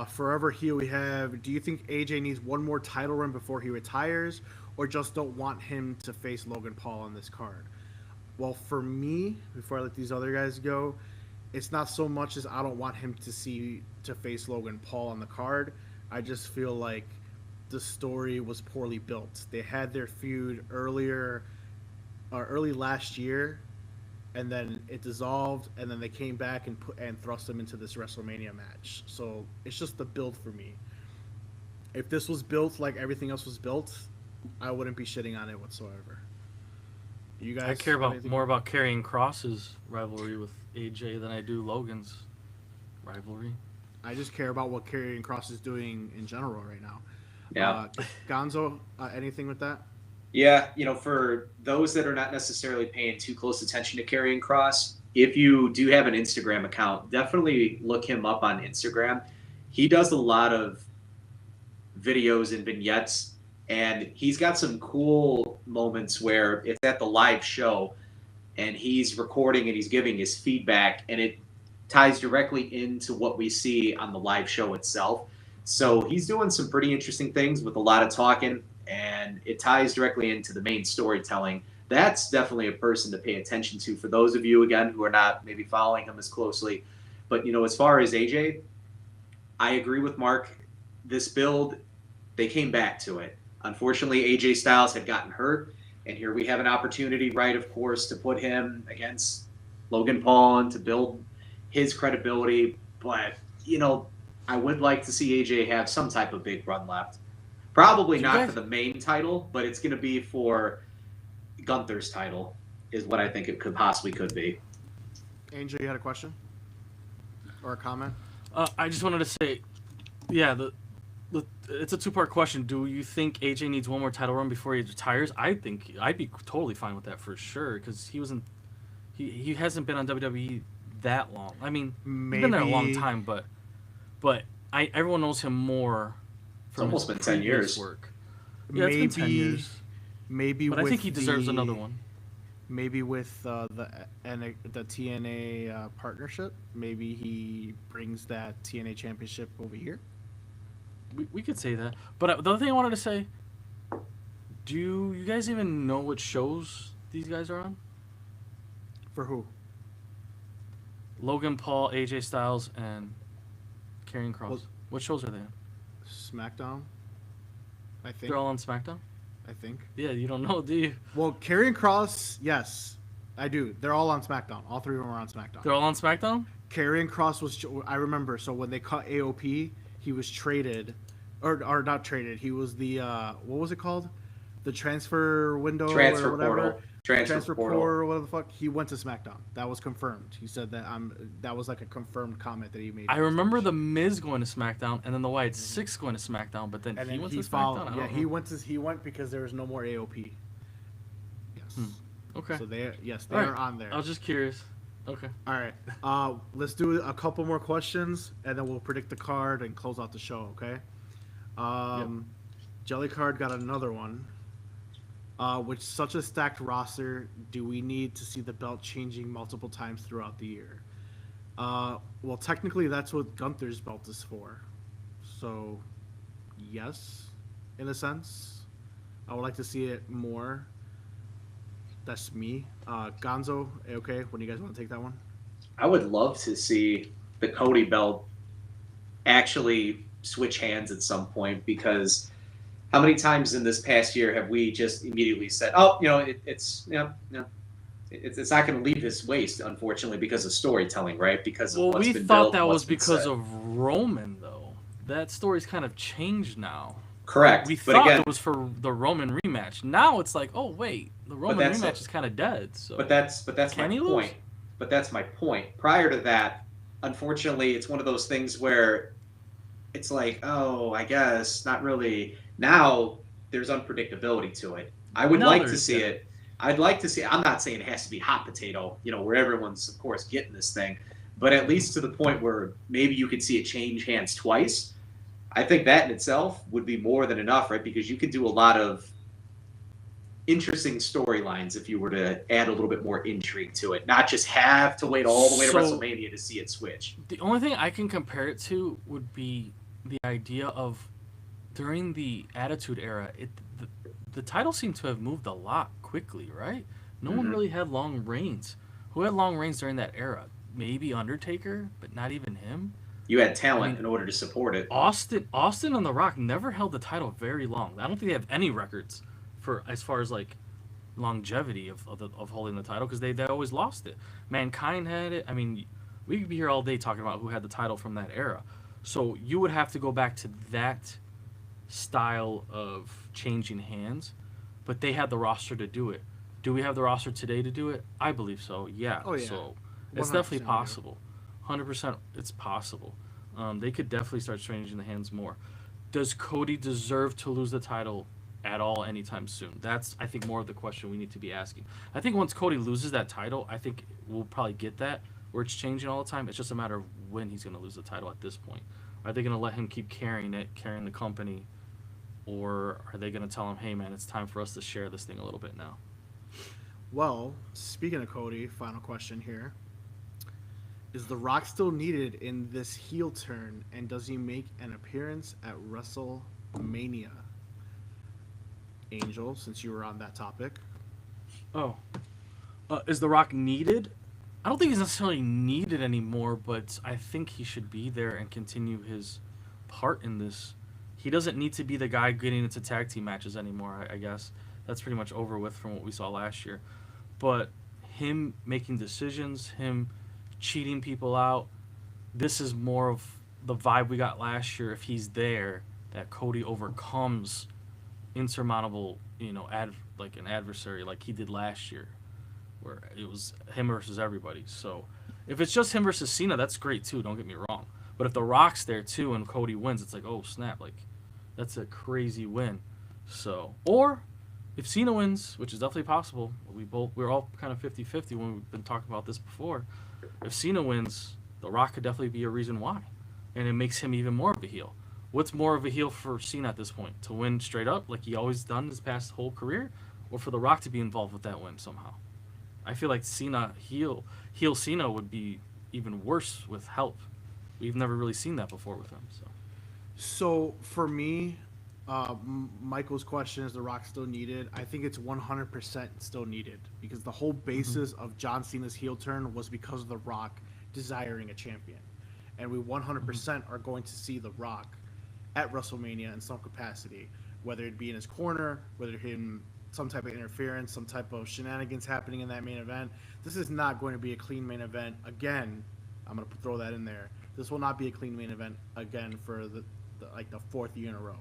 Forever Heel, we have, do you think AJ needs one more title run before he retires, or just don't want him to face Logan Paul on this card? Well, for me, before I let these other guys go, it's not so much as I don't want him to face Logan Paul on the card. I just feel like the story was poorly built. They had their feud early last year, and then it dissolved, and then they came back and thrust them into this WrestleMania match. So it's just the build for me. If this was built like everything else was built, I wouldn't be shitting on it whatsoever. You guys, I care more about Karrion Kross's rivalry with AJ than I do Logan's rivalry. I just care about what Karrion Kross is doing in general right now. Yeah. Gonzo, anything with that? Yeah, for those that are not necessarily paying too close attention to Karrion Kross, if you do have an Instagram account, definitely look him up on Instagram. He does a lot of videos and vignettes, and he's got some cool moments where it's at the live show, and he's recording and he's giving his feedback, and it ties directly into what we see on the live show itself. So he's doing some pretty interesting things with a lot of talking, and it ties directly into the main storytelling. That's definitely a person to pay attention to for those of you, again, who are not maybe following him as closely. But, as far as AJ, I agree with Mark. This build, they came back to it. Unfortunately, AJ Styles had gotten hurt, and here we have an opportunity, right, of course, to put him against Logan Paul and to build his credibility. But, I would like to see AJ have some type of big run left. Probably not for the main title, but it's going to be for Gunther's title, is what I think it could be. Angel, you had a question or a comment? I just wanted to say, yeah, it's a two-part question. Do you think AJ needs one more title run before he retires? I think I'd be totally fine with that for sure, because he hasn't been on WWE that long. I mean, he's been there a long time, but everyone knows him more. It's almost been 10 years. Work. Yeah, it's been 10 years. Maybe, but I think he deserves another one. Maybe with the TNA partnership, maybe he brings that TNA championship over here. We could say that. But the other thing I wanted to say, do you guys even know what shows these guys are on? For who? Logan Paul, AJ Styles, and Karrion Kross. Well, What shows are they on? SmackDown, I think. They're all on SmackDown? I think. Yeah, you don't know, do you? Well, Karrion Kross, yes, I do. They're all on SmackDown. All three of them are on SmackDown. They're all on SmackDown? Karrion Kross was, I remember, so when they cut AOP, he was traded, or not traded. He was the, what was it called? The transfer window Transfer or whatever. portal. Transfer portal. Or whatever the fuck. He went to SmackDown. That was confirmed. He said that that was like a confirmed comment that he made. I remember the Miz going to SmackDown, and then the White Six going to SmackDown, but then and he then went he to followed. SmackDown. Yeah, he went because there was no more AOP. Yes. Okay. So they All right. are on there. I was just curious. Okay. All right. Let's do a couple more questions, and then we'll predict the card and close out the show. Okay. Jelly Card got another one. With such a stacked roster, do we need to see the belt changing multiple times throughout the year? Well, technically, that's what Gunther's belt is for. So, yes, in a sense. I would like to see it more. That's me. Gonzo, okay, when you guys want to take that one? I would love to see the Cody belt actually switch hands at some point, because how many times in this past year have we just immediately said, "Oh, it's not going to leave his waist," unfortunately, because of storytelling, right? Because of what's we been thought built, that what's was been because said. of Roman, though. That story's kind of changed now. Correct. We but thought again, it was for the Roman rematch. Now it's like, oh wait, the Roman that's rematch it. is kind of dead. So. But that's Can my he lose? point. But that's my point. Prior to that, unfortunately, it's one of those things where it's like, oh, I guess not really. Now there's unpredictability to it. I would like to see it. I'd like to see. I'm not saying it has to be hot potato, where everyone's of course getting this thing, but at least to the point where maybe you could see it change hands twice. I think that in itself would be more than enough, right? Because you could do a lot of interesting storylines if you were to add a little bit more intrigue to it, not just have to wait all the way to WrestleMania to see it switch. The only thing I can compare it to would be the idea of during the Attitude Era, the title seemed to have moved a lot quickly, right? No one really had long reigns. Who had long reigns during that era? Maybe Undertaker, but not even him. You had talent in order to support it. Austin and The Rock never held the title very long. I don't think they have any records for as far as like longevity of holding the title, because they always lost it. Mankind had it. I mean, we could be here all day talking about who had the title from that era. So you would have to go back to that style of changing hands, but they had the roster to do it. Do we have the roster today to do it? I believe so. Yeah. Oh, yeah. So it's definitely possible. 100% it's possible. They could definitely start changing the hands more. Does Cody deserve to lose the title at all anytime soon? That's, I think, more of the question we need to be asking. I think once Cody loses that title, I think we'll probably get that, where it's changing all the time. It's just a matter of when he's going to lose the title at this point. Are they going to let him keep carrying the company, or are they going to tell him, hey, man, it's time for us to share this thing a little bit now? Well, speaking of Cody, final question here. Is The Rock still needed in this heel turn, and does he make an appearance at WrestleMania? Angel, since you were on that topic. Oh. Is The Rock needed? I don't think he's necessarily needed anymore, but I think he should be there and continue his part in this. He doesn't need to be the guy getting into tag team matches anymore, I guess. That's pretty much over with from what we saw last year. But him making decisions, him cheating people out, this is more of the vibe we got last year. If he's there, that Cody overcomes insurmountable, like an adversary like he did last year, where it was him versus everybody. So if it's just him versus Cena, that's great too, don't get me wrong. But if The Rock's there too and Cody wins, it's like, oh snap, like that's a crazy win. So, or if Cena wins, which is definitely possible, we're all kind of 50-50 when we've been talking about this before. If Cena wins, The Rock could definitely be a reason why, and it makes him even more of a heel. What's more of a heel for Cena at this point? To win straight up like he always done his past whole career, or for The Rock to be involved with that win somehow? I feel like Cena heel Cena would be even worse with help. We've never really seen that before with him. So for me, Michael's question is The Rock still needed? I think it's 100% still needed because the whole basis of John Cena's heel turn was because of The Rock desiring a champion, and we 100% are going to see The Rock at WrestleMania in some capacity, whether it be in his corner, whether him some type of interference, some type of shenanigans happening in that main event. This is not going to be a clean main event again. I'm going to throw that in there. This will not be a clean main event again for the fourth year in a row.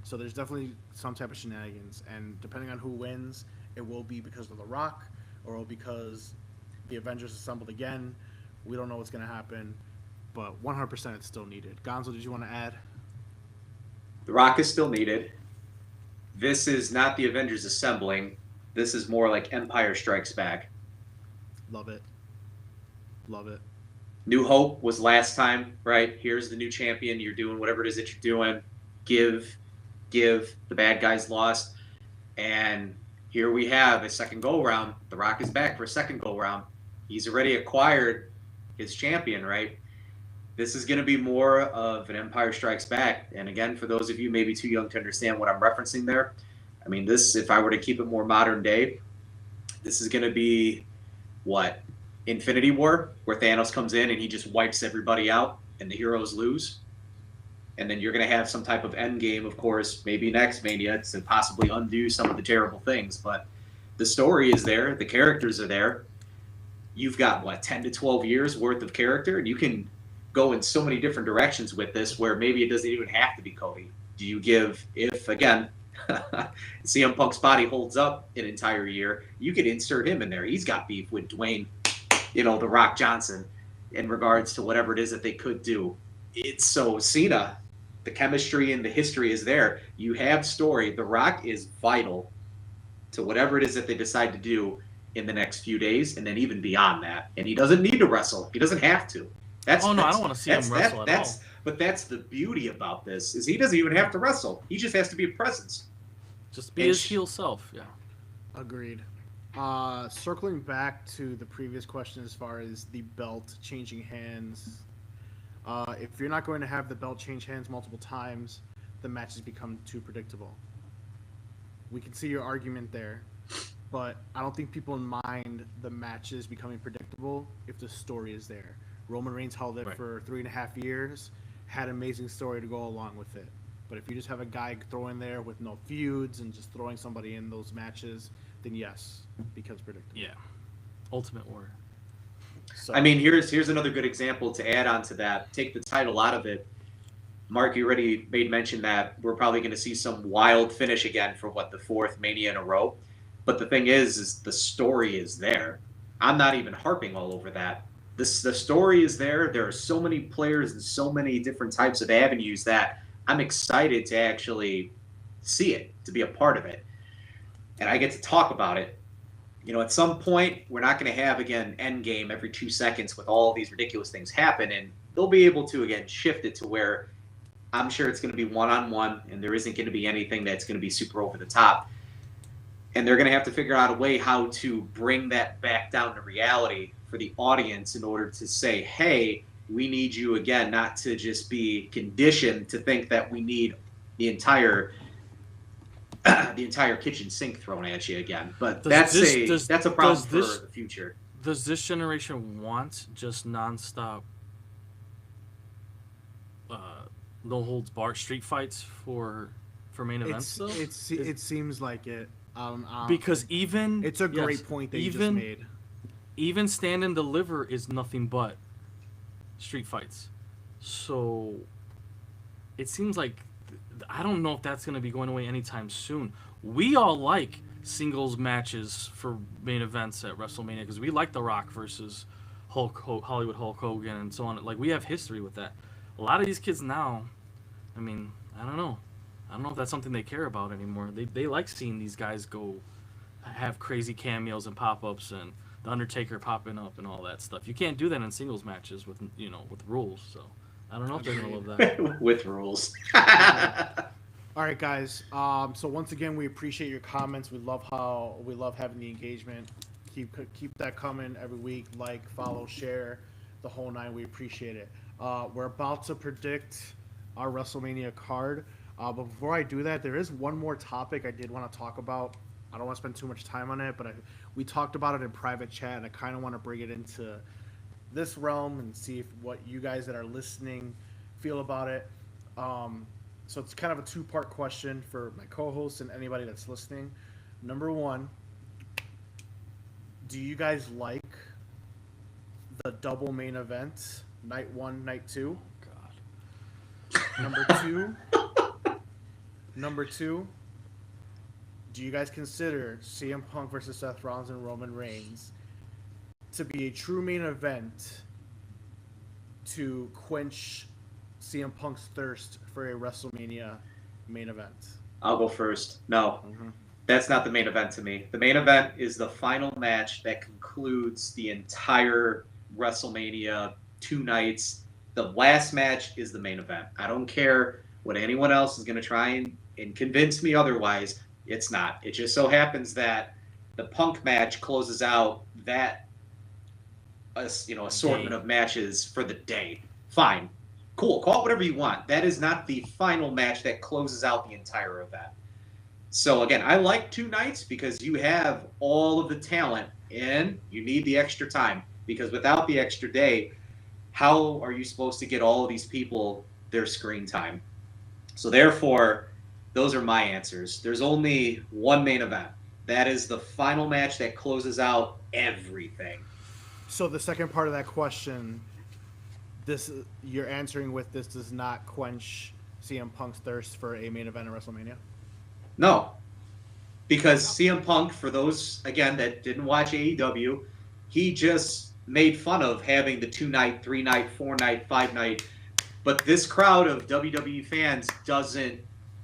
So there's definitely some type of shenanigans, and depending on who wins, it will be because of The Rock or it will because the Avengers assembled again. We don't know what's going to happen, but 100% it's still needed. Gonzo, did you want to add? The Rock is still needed. This is not the Avengers assembling. This is more like Empire Strikes Back. Love it. Love it. New Hope was last time, right? Here's the new champion. You're doing whatever it is that you're doing. Give. The bad guys lost. And here we have a second go-around. The Rock is back for a second go-around. He's already acquired his champion, right? This is going to be more of an Empire Strikes Back. And again, for those of you maybe too young to understand what I'm referencing there, I mean, this, if I were to keep it more modern day, this is going to be what? Infinity War, where Thanos comes in and he just wipes everybody out and the heroes lose. And then you're going to have some type of end game, of course, maybe next Mania to possibly undo some of the terrible things. But the story is there. The characters are there. You've got, what, 10 to 12 years worth of character, and you can go in so many different directions with this where maybe it doesn't even have to be Cody. Do you give, if, again, CM Punk's body holds up an entire year, you could insert him in there. He's got beef with Dwayne, The Rock Johnson, in regards to whatever it is that they could do. It's so Cena, the chemistry and the history is there. You have story. The Rock is vital to whatever it is that they decide to do in the next few days, and then even beyond that. And he doesn't need to wrestle. He doesn't have to. I don't want to see him wrestle at all. But that's the beauty about this, is he doesn't even have to wrestle. He just has to be a presence. Just be his heel self, yeah. Agreed. Circling back to the previous question as far as the belt changing hands, if you're not going to have the belt change hands multiple times, the matches become too predictable. We can see your argument there, but I don't think people mind the matches becoming predictable if the story is there. Roman Reigns held it for 3.5 years, had an amazing story to go along with it. But if you just have a guy throw in there with no feuds and just throwing somebody in those matches, then yes, it becomes predictable. Yeah. Ultimate Warrior. So, I mean, here's another good example to add on to that. Take the title out of it. Mark, you already made mention that we're probably going to see some wild finish again for the fourth Mania in a row. But the thing is the story is there. I'm not even harping all over that. The story is there. There are so many players and so many different types of avenues that I'm excited to actually see it, to be a part of it. And I get to talk about it. At some point, we're not going to have, again, Endgame every 2 seconds with all these ridiculous things happen. And they'll be able to, again, shift it to where I'm sure it's going to be one-on-one and there isn't going to be anything that's going to be super over the top. And they're going to have to figure out a way how to bring that back down to reality for the audience in order to say, hey, we need you, again, not to just be conditioned to think that we need the entire kitchen sink thrown at you again. But that's a problem for the future. Does this generation want just nonstop no holds barred street fights for main events? Though it seems like it. Because even it's a great point that you just made. Even Stand and Deliver is nothing but street fights. So it seems like I don't know if that's going to be going away anytime soon. We all like singles matches for main events at WrestleMania because we like The Rock versus Hollywood Hulk Hogan and so on. Like, we have history with that. A lot of these kids now, I mean, I don't know if that's something they care about anymore. They like seeing these guys go have crazy cameos and pop-ups and The Undertaker popping up and all that stuff. You can't do that in singles matches with rules. So I don't know if they're gonna love that. With rules. All right, guys. So once again, we appreciate your comments. We love having the engagement. Keep that coming every week. Like, follow, share, the whole nine. We appreciate it. We're about to predict our WrestleMania card. But before I do that, there is one more topic I did want to talk about. I don't want to spend too much time on it, but we talked about it in private chat, and I kind of want to bring it into this realm and see what you guys that are listening feel about it. So it's kind of a two-part question for my co-host and anybody that's listening. Number one, do you guys like the double main event, night one, night two? God. Number two, do you guys consider CM Punk versus Seth Rollins and Roman Reigns to be a true main event to quench CM Punk's thirst for a WrestleMania main event? I'll go first. No, that's not the main event to me. The main event is the final match that concludes the entire WrestleMania 2 nights. The last match is the main event. I don't care what anyone else is going to try and convince me otherwise. It's not. It just so happens that the Punk match closes out that assortment of matches for the day. Fine. Cool. Call it whatever you want. That is not the final match that closes out the entire event. So, again, I like 2 nights because you have all of the talent and you need the extra time. Because without the extra day, how are you supposed to get all of these people their screen time? So, therefore, those are my answers. There's only one main event. That is the final match that closes out everything. So the second part of that question, you're answering with this does not quench CM Punk's thirst for a main event at WrestleMania? No. Because CM Punk, for those, again, that didn't watch AEW, he just made fun of having the 2-night, 3-night, 4-night, 5-night. But this crowd of WWE fans doesn't,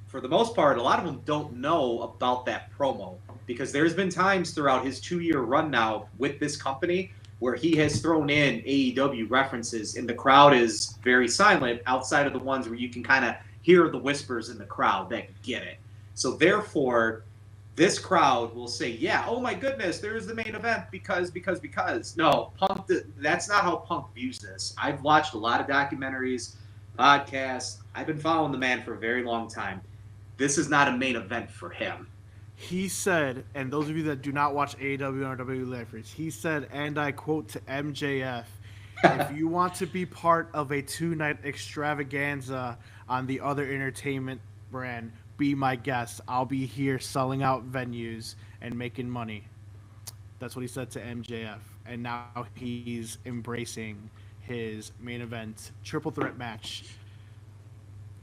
for the most part, a lot of them don't know about that promo. Because there's been times throughout his 2-year run now with this company where he has thrown in AEW references and the crowd is very silent outside of the ones where you can kind of hear the whispers in the crowd that get it. So therefore, this crowd will say, yeah, oh my goodness, there's the main event because. No, Punk, that's not how Punk views this. I've watched a lot of documentaries, podcasts. I've been following the man for a very long time. This is not a main event for him. He said, and those of you that do not watch AEW or WWE Live, he said, and I quote to MJF, if you want to be part of a 2-night extravaganza on the other entertainment brand, be my guest. I'll be here selling out venues and making money. That's what he said to MJF. And now he's embracing his main event triple threat match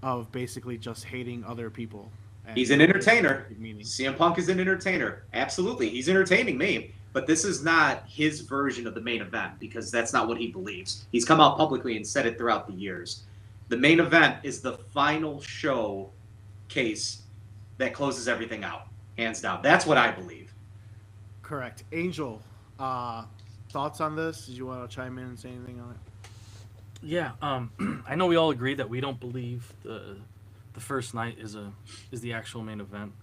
of basically just hating other people. He's an entertainer. CM Punk is an entertainer. Absolutely. He's entertaining me. But this is not his version of the main event because that's not what he believes. He's come out publicly and said it throughout the years. The main event is the final show case that closes everything out. Hands down. That's what I believe. Correct. Angel, thoughts on this? Did you want to chime in and say anything on it? Yeah. I know we all agree that we don't believe the first night is the actual main event.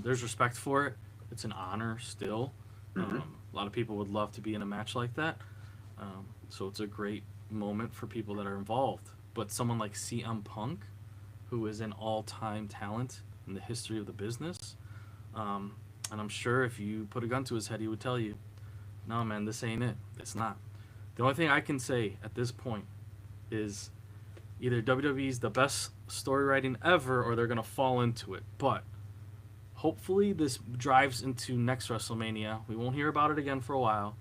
There's respect for it. It's an honor still. A lot of people would love to be in a match like that. So it's a great moment for people that are involved. But someone like CM Punk, who is an all-time talent in the history of the business, and I'm sure if you put a gun to his head, he would tell you, no, man, this ain't it. It's not. The only thing I can say at this point is either WWE's the best story writing ever or they're going to fall into it. But hopefully this drives into next WrestleMania. We won't hear about it again for a while.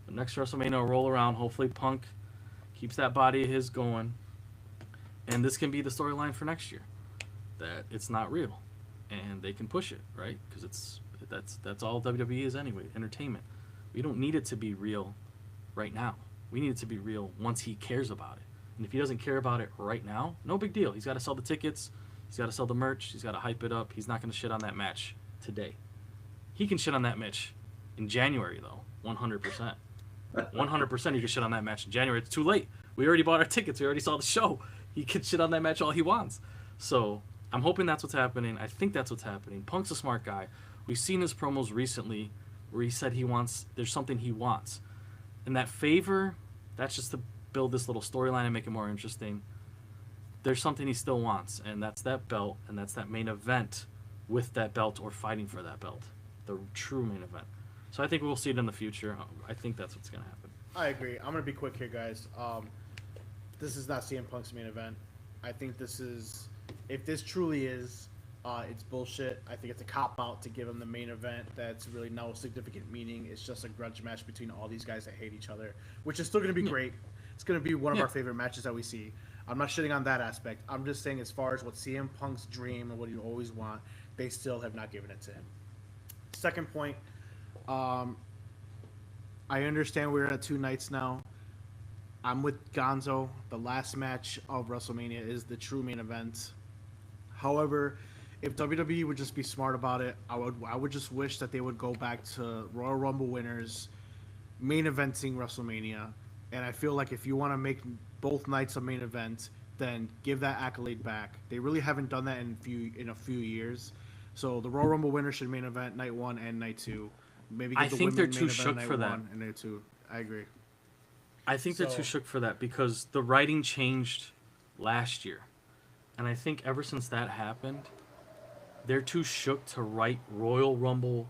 The next WrestleMania will roll around. Hopefully Punk keeps that body of his going. And this can be the storyline for next year. That it's not real. And they can push it, right? Because that's all WWE is anyway, entertainment. We don't need it to be real right now. We need it to be real once he cares about it. And if he doesn't care about it right now, no big deal. He's got to sell the tickets. He's got to sell the merch. He's got to hype it up. He's not going to shit on that match today. He can shit on that match in January, though, 100%. 100% he can shit on that match in January. It's too late. We already bought our tickets. We already saw the show. He can shit on that match all he wants. So I'm hoping that's what's happening. I think that's what's happening. Punk's a smart guy. We've seen his promos recently where he said there's something he wants. And that favor, that's just to build this little storyline and make it more interesting. There's something he still wants, and that's that belt, and that's that main event with that belt or fighting for that belt. The true main event. So I think we'll see it in the future. I think that's what's going to happen. I agree. I'm gonna be quick here, guys. This is not CM Punk's main event. I think this is, if this truly is, it's bullshit. I think it's a cop out to give him the main event. That's really no significant meaning. It's just a grudge match between all these guys that hate each other, which is still gonna be great. It's gonna be one of our favorite matches that we see. I'm not shitting on that aspect. I'm just saying, as far as what CM Punk's dream and what you always want, they still have not given it to him. Second point. I understand we're at 2 nights now. I'm with Gonzo. The last match of WrestleMania is the true main event. However, if WWE would just be smart about it, I would just wish that they would go back to Royal Rumble winners main eventing WrestleMania. And I feel like if you want to make both nights a main event, then give that accolade back. They really haven't done that in a few years. So the Royal Rumble winner should main event night 1 and night 2. Maybe I think they're too shook for that. And night 2. I agree. I think they're too shook for that because the writing changed last year. And I think ever since that happened, they're too shook to write Royal Rumble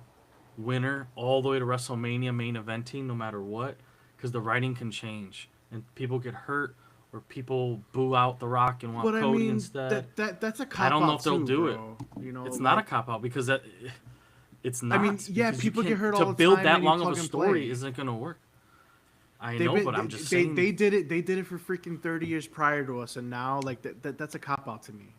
winner all the way to WrestleMania main eventing no matter what, because the writing can change. And people get hurt or people boo out The Rock and want Cody instead. That's a cop out. I don't know if they'll do it. You know, it's not a cop out because it's not. I mean, yeah, people get hurt all the time. To build that long of a story isn't going to work. But I'm just saying. They did it. They did it for freaking 30 years prior to us, and now like that's a cop out to me.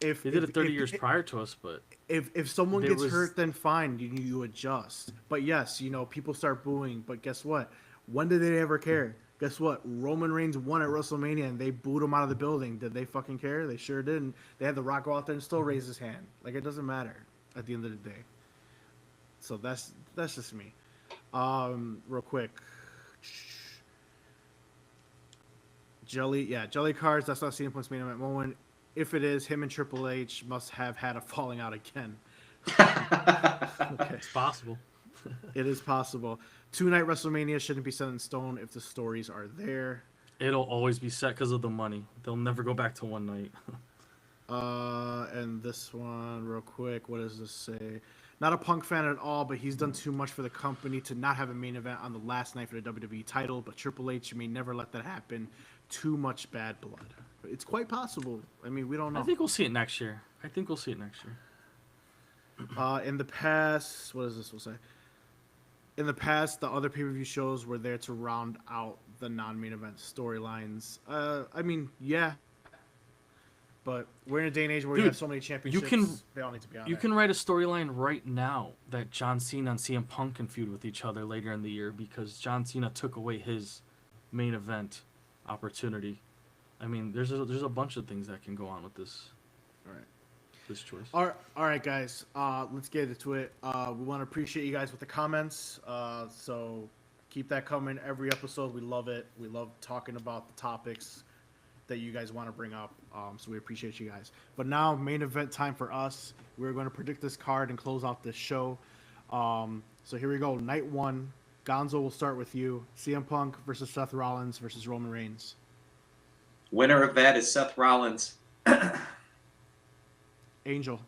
They did it 30 years prior to us, but if someone gets hurt, then fine, you adjust. But yes, people start booing. But guess what? When did they ever care? Guess what? Roman Reigns won at WrestleMania, and they booed him out of the building. Did they fucking care? They sure didn't. They had The Rock go out there and still raise his hand. Like, it doesn't matter at the end of the day. So that's just me. Real quick. Jelly cards. That's not CM Punk's main event moment. If it is, him and Triple H must have had a falling out again. Okay. It's possible. It is possible. 2-night WrestleMania shouldn't be set in stone if the stories are there. It'll always be set because of the money. They'll never go back to one night. And this one, real quick. What does this say? Not a Punk fan at all, but he's done too much for the company to not have a main event on the last night for the WWE title. But Triple H may never let that happen. Too much bad blood. It's quite possible. I mean, we don't know. I think we'll see it next year. In the past, what does this will say? In the past, the other pay-per-view shows were there to round out the non-main event storylines. I mean, yeah. But we're in a day and age where we have so many championships. They all need to be on You can write a storyline right now that John Cena and CM Punk can feud with each other later in the year because John Cena took away his main event opportunity. I mean, there's a bunch of things that can go on with this. All right. This choice. All right, guys. Let's get into it. We want to appreciate you guys with the comments. So keep that coming every episode. We love it. We love talking about the topics that you guys want to bring up. So we appreciate you guys. But now, main event time for us. We're going to predict this card and close out this show. So here we go. Night 1. Gonzo, will start with you. CM Punk versus Seth Rollins versus Roman Reigns. Winner of that is Seth Rollins. Angel.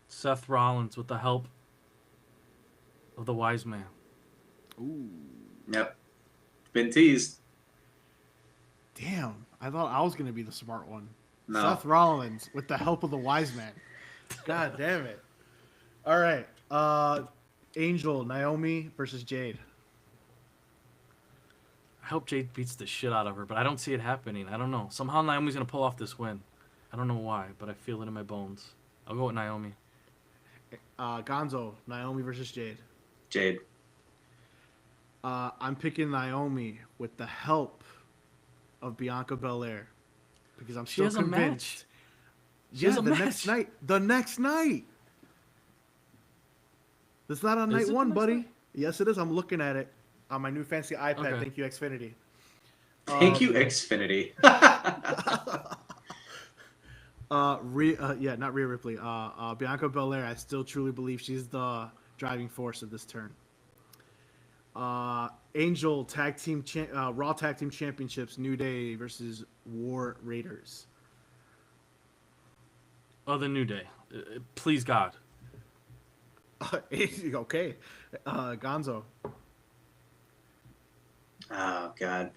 Seth Rollins with the help of the wise man. Ooh. Yep. Been teased. Damn. I thought I was going to be the smart one. No. Seth Rollins with the help of the wise man. God damn it. All right. Angel, Naomi versus Jade. I hope Jade beats the shit out of her, but I don't see it happening. I don't know. Somehow Naomi's going to pull off this win. I don't know why, but I feel it in my bones. I'll go with Naomi. Gonzo, Naomi versus Jade. Jade. I'm picking Naomi with the help of Bianca Belair because I'm still convinced. She has a match. Next night. The next night. That's not on night 1, buddy. Night? Yes, it is. I'm looking at it on my new fancy iPad. Okay. Thank you, Xfinity. Not Rhea Ripley. Bianca Belair. I still truly believe she's the driving force of this turn. Angel Raw Tag Team Championships. New Day versus War Raiders. Oh, the New Day. Please, God. Okay, Gonzo. Oh God,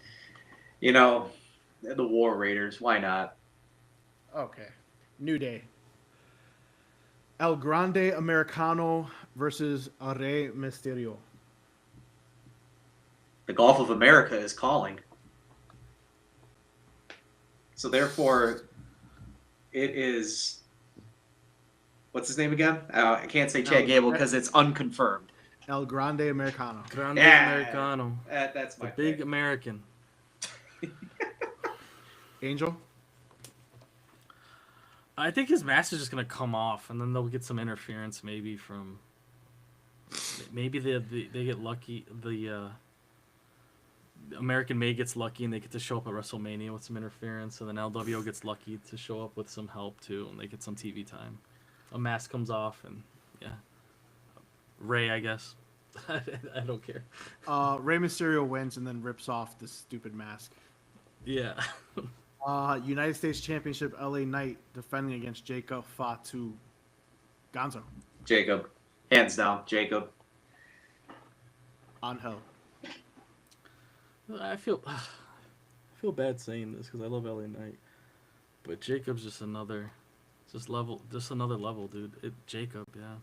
you know, the War Raiders. Why not? Okay, New Day. El Grande Americano versus Rey Mysterio. The Gulf of America is calling. So therefore, it is. What's his name again? I can't say Chad Gable because it's unconfirmed. El Grande Americano. Grande Americano. That's my the big pick. American. Angel. I think his match is just gonna come off, and then they'll get some interference, maybe from. Maybe they get lucky. The American May gets lucky, and they get to show up at WrestleMania with some interference, and then LWO gets lucky to show up with some help too, and they get some TV time. A mask comes off, and yeah, Ray, I guess. I don't care. Rey Mysterio wins and then rips off this stupid mask. Yeah. United States Championship, LA Knight defending against Jacob Fatu. Gonzo. Jacob, hands down, Jacob. Angel. I feel bad saying this because I love LA Knight, but Jacob's just another level, dude. Jacob, yeah.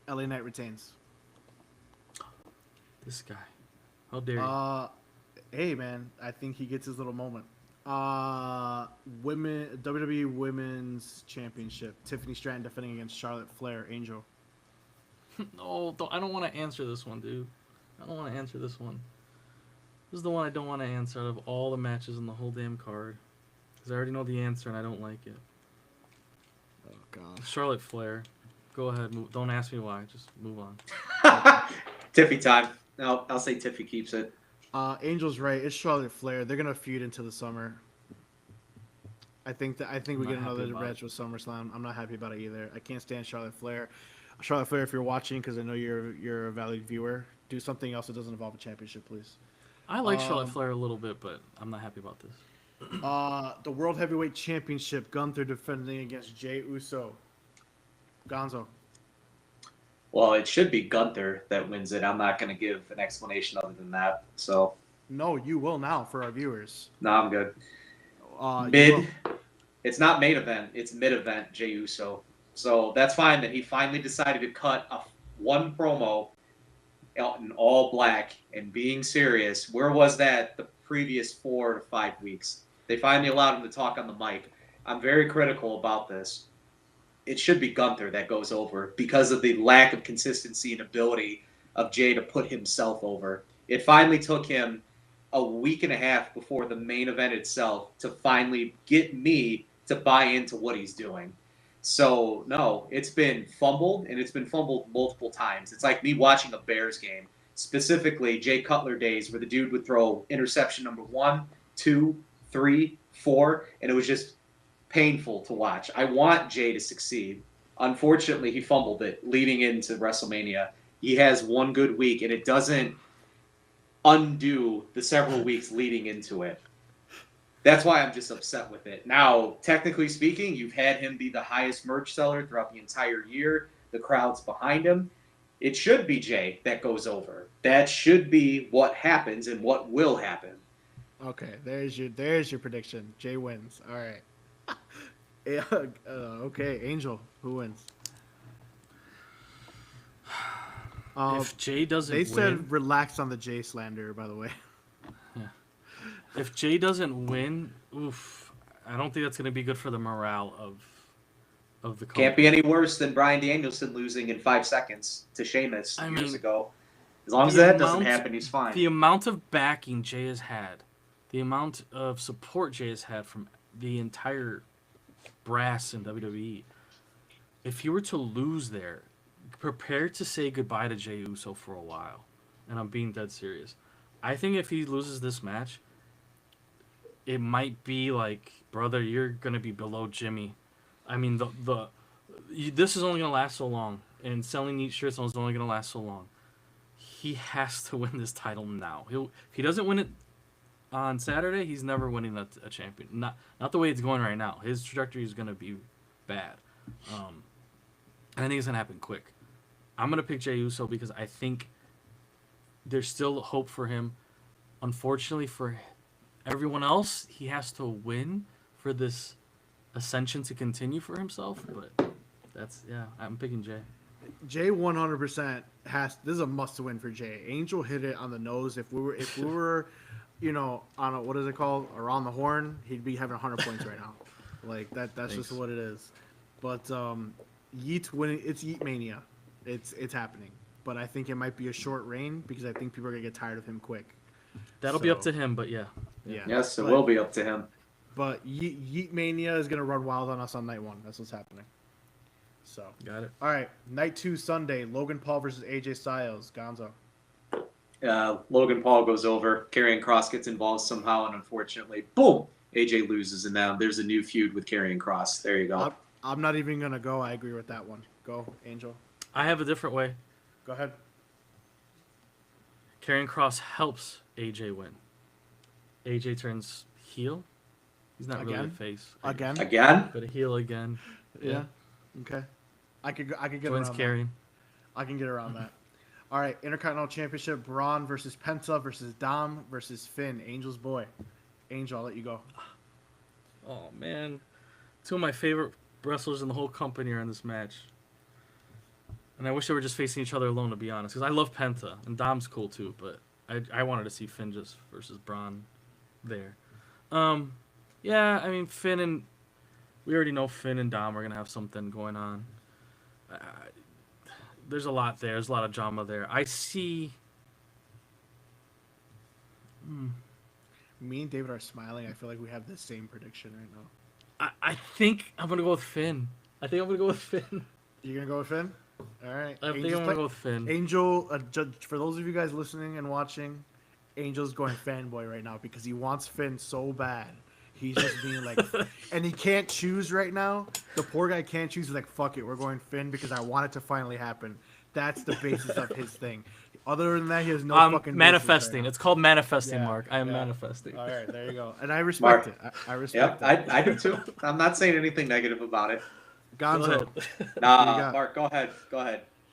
LA Knight retains. This guy, how dare you? Hey man, I think he gets his little moment. WWE Women's Championship. Tiffany Stratton defending against Charlotte Flair. Angel. No, I don't want to answer this one, dude. I don't want to answer this one. This is the one I don't want to answer out of all the matches in the whole damn card. Because I already know the answer and I don't like it. Oh, God. Charlotte Flair. Go ahead. Don't ask me why. Just move on. Tiffy time. No, I'll say Tiffy keeps it. Angel's right. It's Charlotte Flair. They're gonna feud into the summer. I think we get another match with SummerSlam. I'm not happy about it either. I can't stand Charlotte Flair. Charlotte Flair, if you're watching, because I know you're a valued viewer, do something else that doesn't involve a championship, please. I like Charlotte Flair a little bit, but I'm not happy about this. The World Heavyweight Championship, Gunther defending against Jey Uso. Gonzo. Well, it should be Gunther that wins it. I'm not going to give an explanation other than that. So. No, you will now for our viewers. No, I'm good. Mid. It's not main event. It's mid-event, Jey Uso. So that's fine that he finally decided to cut one promo in all black and being serious. Where was that the previous 4 to 5 weeks? They finally allowed him to talk on the mic. I'm very critical about this. It should be Gunther that goes over because of the lack of consistency and ability of Jey to put himself over. It finally took him a week and a half before the main event itself to finally get me to buy into what he's doing. So, no, it's been fumbled, and it's been fumbled multiple times. It's like me watching a Bears game, specifically Jay Cutler days where the dude would throw interception number 1, 2, 3, 4, and it was just painful to watch. I want Jay to succeed. Unfortunately, he fumbled it leading into WrestleMania. He has one good week, and it doesn't undo the several weeks leading into it. That's why I'm just upset with it. Now, technically speaking, you've had him be the highest merch seller throughout the entire year. The crowd's behind him. It should be Jay that goes over. That should be what happens and what will happen. Okay, there's your prediction. Jay wins. All right. Okay, Angel, who wins? If Jay doesn't win... They said relax on the Jay slander, by the way. Yeah. If Jay doesn't win, oof, I don't think that's going to be good for the morale of the company. Can't be any worse than Bryan Danielson losing in 5 seconds to Sheamus years ago. As long as that doesn't happen, he's fine. The amount of backing Jay has had, the amount of support Jay has had from the entire brass in WWE, if he were to lose there, prepare to say goodbye to Jey Uso for a while. And I'm being dead serious. I think if he loses this match, it might be like, brother, you're gonna be below Jimmy. I mean, this is only gonna last so long, and selling neat shirts is only gonna last so long. He has to win this title now. If he doesn't win it on Saturday, he's never winning a champion. Not the way it's going right now. His trajectory is gonna be bad, and I think it's gonna happen quick. I'm gonna pick Jey Uso because I think there's still hope for him. Unfortunately for everyone else, he has to win for this ascension to continue for himself. But I'm picking Jey. Jay 100% has. This is a must-win for Jay. Angel hit it on the nose. If we were, on a, what is it called, around the horn, he'd be having 100 points right now. Like that. That's Thanks. just what it is. But Yeet's winning. It's Yeet Mania. It's happening. But I think it might be a short reign because I think people are gonna get tired of him quick. That'll be up to him, but yeah. Yes, it will be up to him. But Yeet Mania is gonna run wild on us on night 1. That's what's happening. So Got it. all right, night 2 Sunday, Logan Paul versus AJ Styles. Gonzo. Logan Paul goes over. Karrion Kross gets involved somehow, and unfortunately, boom, AJ loses, and now there's a new feud with Karrion Kross. There you go. I'm not even gonna go. I agree with that one. Go, Angel. I have a different way. Go ahead. Karrion Kross helps AJ win. AJ turns heel. He's not really a Again? face. Again? But a heel again. Yeah. Okay. I could get Joins around Karrion. that. I can get around that. All right, Intercontinental Championship: Braun versus Penta versus Dom versus Finn. Angel's boy. Angel, I'll let you go. Oh man, two of my favorite wrestlers in the whole company are in this match. And I wish they were just facing each other alone, to be honest, because I love Penta and Dom's cool too. But I wanted to see Finn just versus Braun there. Yeah, I mean Finn and we already know Finn and Dom are gonna have something going on. There's a lot there. There's a lot of drama there. I see. Me and David are smiling. I feel like we have the same prediction right now. I think I'm gonna go with Finn. You're gonna go with Finn? All right. I think I'm gonna go with Finn. Angel, for those of you guys listening and watching, Angel's going fanboy right now because he wants Finn so bad. He's just being like, and he can't choose right now. The poor guy can't choose. He's like, fuck it, we're going Finn because I want it to finally happen. That's the basis of his thing. Other than that, he has no fucking manifesting. Right it's called manifesting, Yeah, Mark. I am manifesting. All right, there you go. And I respect it. I respect it. I do too. I'm not saying anything negative about it. Gonzo. Nah, Mark, go ahead.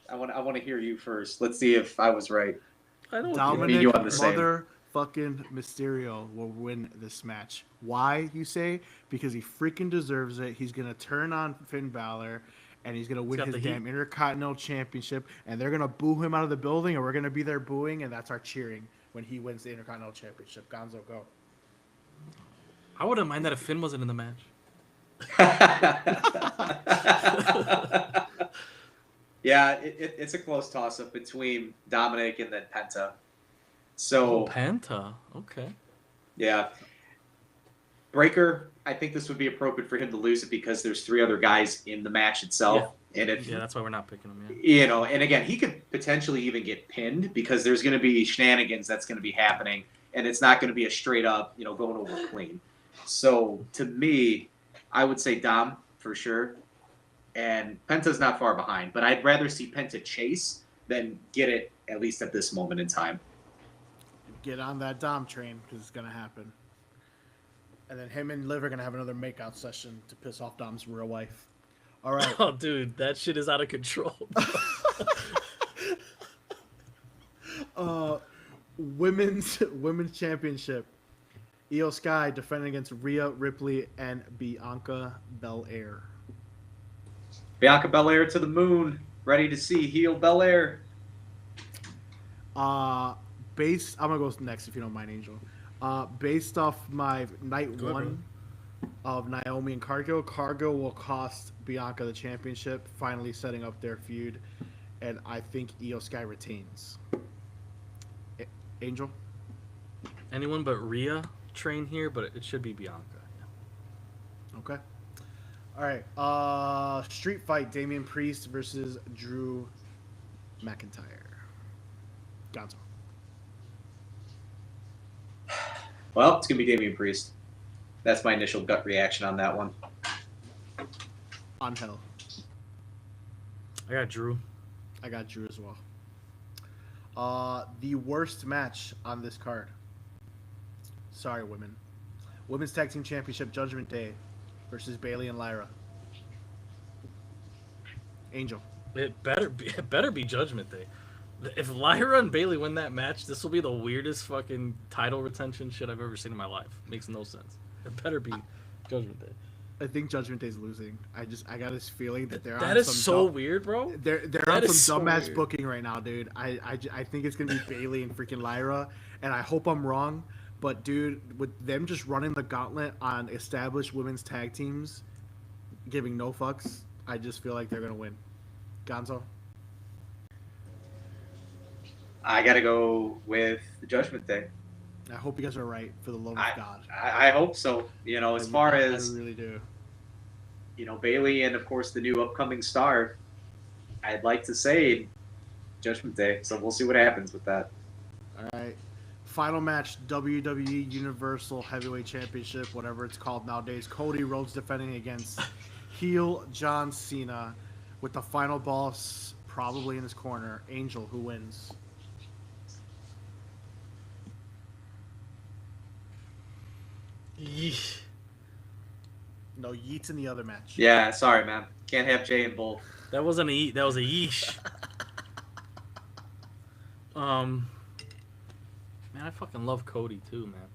I want to hear you first. Let's see if I was right. I don't Dominic you on the same. motherfucking Mysterio will win this match. Why, you say? Because he freaking deserves it. He's going to turn on Finn Balor, and he's going to win his damn Intercontinental Championship, and they're going to boo him out of the building, and we're going to be there booing, and that's our cheering when he wins the Intercontinental Championship. Gonzo, go. I wouldn't mind that if Finn wasn't in the match. Yeah, it's a close toss-up between Dominic and then Penta. So Penta, okay. Yeah. Breaker, I think this would be appropriate for him to lose it because there's 3 other guys in the match itself. Yeah. And if, that's why we're not picking him. And again, he could potentially even get pinned because there's going to be shenanigans that's going to be happening, and it's not going to be a straight up, going over clean. So to me, I would say Dom for sure. And Penta's not far behind, but I'd rather see Penta chase than get it, at least at this moment in time. Get on that Dom train because it's going to happen. And then him and Liv are going to have another makeout session to piss off Dom's real wife. All right. Oh, dude, that shit is out of control. Women's championship. Io Sky defending against Rhea Ripley and Bianca Belair. Bianca Belair to the moon. Ready to see heel Belair. I'm gonna go next if you don't mind, Angel. Based off my night 1 of Naomi and Cargill will cost Bianca the championship, finally setting up their feud, and I think Io Sky retains. Angel? Anyone but Rhea train here, but it should be Bianca. Yeah. Okay. All right. Street fight: Damian Priest versus Drew McIntyre. Gonzo. Well, it's going to be Damian Priest. That's my initial gut reaction on that one. Angel. I got Drew. I got Drew as well. The worst match on this card. Sorry, women. Women's Tag Team Championship Judgment Day versus Bayley and Lyra. Angel. It better be Judgment Day. If Lyra and Bayley win that match, this will be the weirdest fucking title retention shit I've ever seen in my life. Makes no sense. It better be Judgment Day. I think Judgment Day's losing. I got this feeling that they're That on is some so dumb, weird, bro. They're That on is some so dumbass weird. booking right now, dude. I think it's gonna be Bayley and freaking Lyra, and I hope I'm wrong. But dude, with them just running the gauntlet on established women's tag teams, giving no fucks, I just feel like they're gonna win. Gonzo. I got to go with the Judgment Day. I hope you guys are right for the love of God. I hope so. You know, as far as, I really do. you know, Bayley and, of course, the new upcoming star, I'd like to say Judgment Day. So we'll see what happens with that. All right. Final match, WWE Universal Heavyweight Championship, whatever it's called nowadays. Cody Rhodes defending against heel John Cena with the final boss probably in his corner. Angel, who wins? Yeesh. No, Yeet's in the other match. Yeah, sorry, man. Can't have Jay in both. That wasn't a that was a yeesh. Man, I fucking love Cody too, man.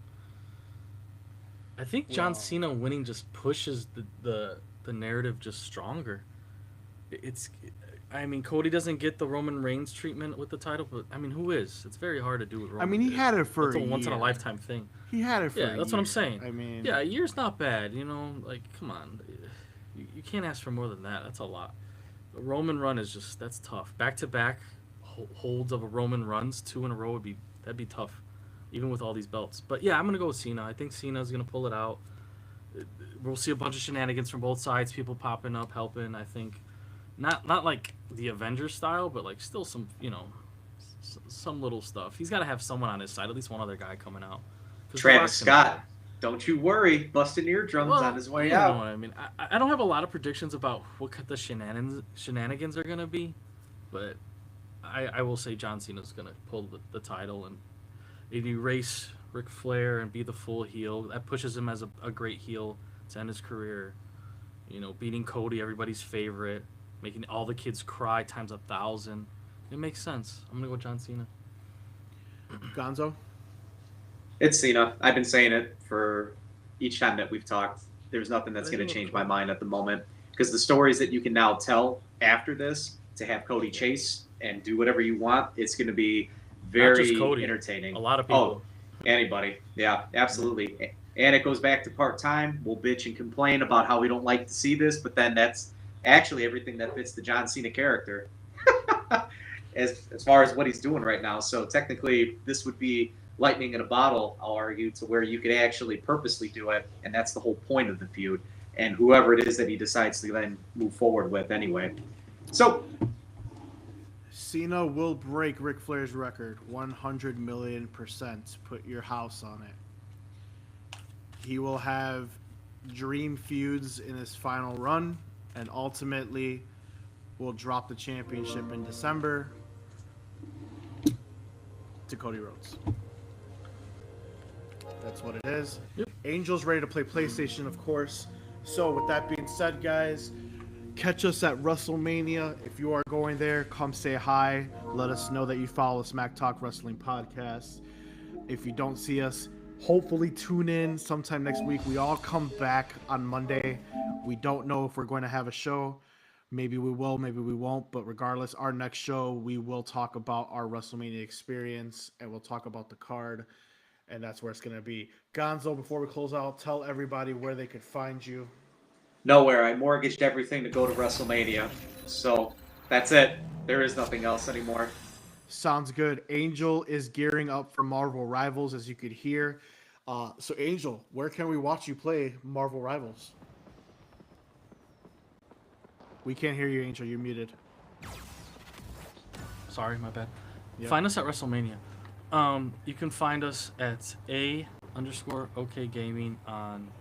I think John Well- Cena winning just pushes the narrative just stronger. I mean, Cody doesn't get the Roman Reigns treatment with the title, but I mean, who is? It's very hard to do with Roman. I mean, he had it for It's a year. once in a lifetime thing. He had it for Yeah, a that's what I'm year. saying. I mean, Yeah, a year's not bad, you know. Like, come on, you can't ask for more than that. That's a lot. The Roman run is that's tough. Back to back holds of a Roman runs, 2 in a row that'd be tough, even with all these belts. But yeah, I'm gonna go with Cena. I think Cena's gonna pull it out. We'll see a bunch of shenanigans from both sides, people popping up, helping. I think not like the Avengers style, but like still some some little stuff. He's got to have someone on his side, at least one other guy coming out. 'Cause The Travis Rock's gonna Scott, don't you worry. Busting eardrums on his way you know out. what I mean, I don't have a lot of predictions about what the shenanigans are gonna be, but I will say John Cena's gonna pull the title and erase Ric Flair and be the full heel. That pushes him as a great heel to end his career. You know, beating Cody, everybody's favorite, making all the kids cry times 1,000. It makes sense. I'm gonna go with John Cena. Gonzo. It's Cena. I've been saying it for each time that we've talked. There's nothing that's going to change my mind at the moment because the stories that you can now tell after this to have Cody chase and do whatever you want, it's going to be very Cody. entertaining. A lot of people. Oh, anybody. Yeah, absolutely. And it goes back to part-time. We'll bitch and complain about how we don't like to see this, but then that's actually everything that fits the John Cena character as far as what he's doing right now. So technically, this would be lightning in a bottle, I'll argue, to where you could actually purposely do it, and that's the whole point of the feud. And whoever it is that he decides to then move forward with anyway. So, Cena will break Ric Flair's record 100 million%. Put your house on it. He will have dream feuds in his final run, and ultimately will drop the championship in December to Cody Rhodes. That's what it is. Yep. Angel's ready to play PlayStation, of course. So with that being said, guys, catch us at WrestleMania. If you are going there, come say hi. Let us know that you follow SmackTalk Wrestling Podcast. If you don't see us, hopefully tune in sometime next week. We all come back on Monday. We don't know if we're going to have a show. Maybe we will, maybe we won't. But regardless, our next show, we will talk about our WrestleMania experience, and we'll talk about the card. And that's where it's going to be. Gonzo, before we close out, tell everybody where they could find you. nowhere. I mortgaged everything to go to WrestleMania. So, that's it. There is nothing else anymore. Sounds good. Angel is gearing up for Marvel Rivals, as you could hear. So, Angel, where can we watch you play Marvel Rivals? We can't hear you, Angel. You're muted. Sorry, my bad. Yep. Find us at WrestleMania. You can find us at _OK Gaming on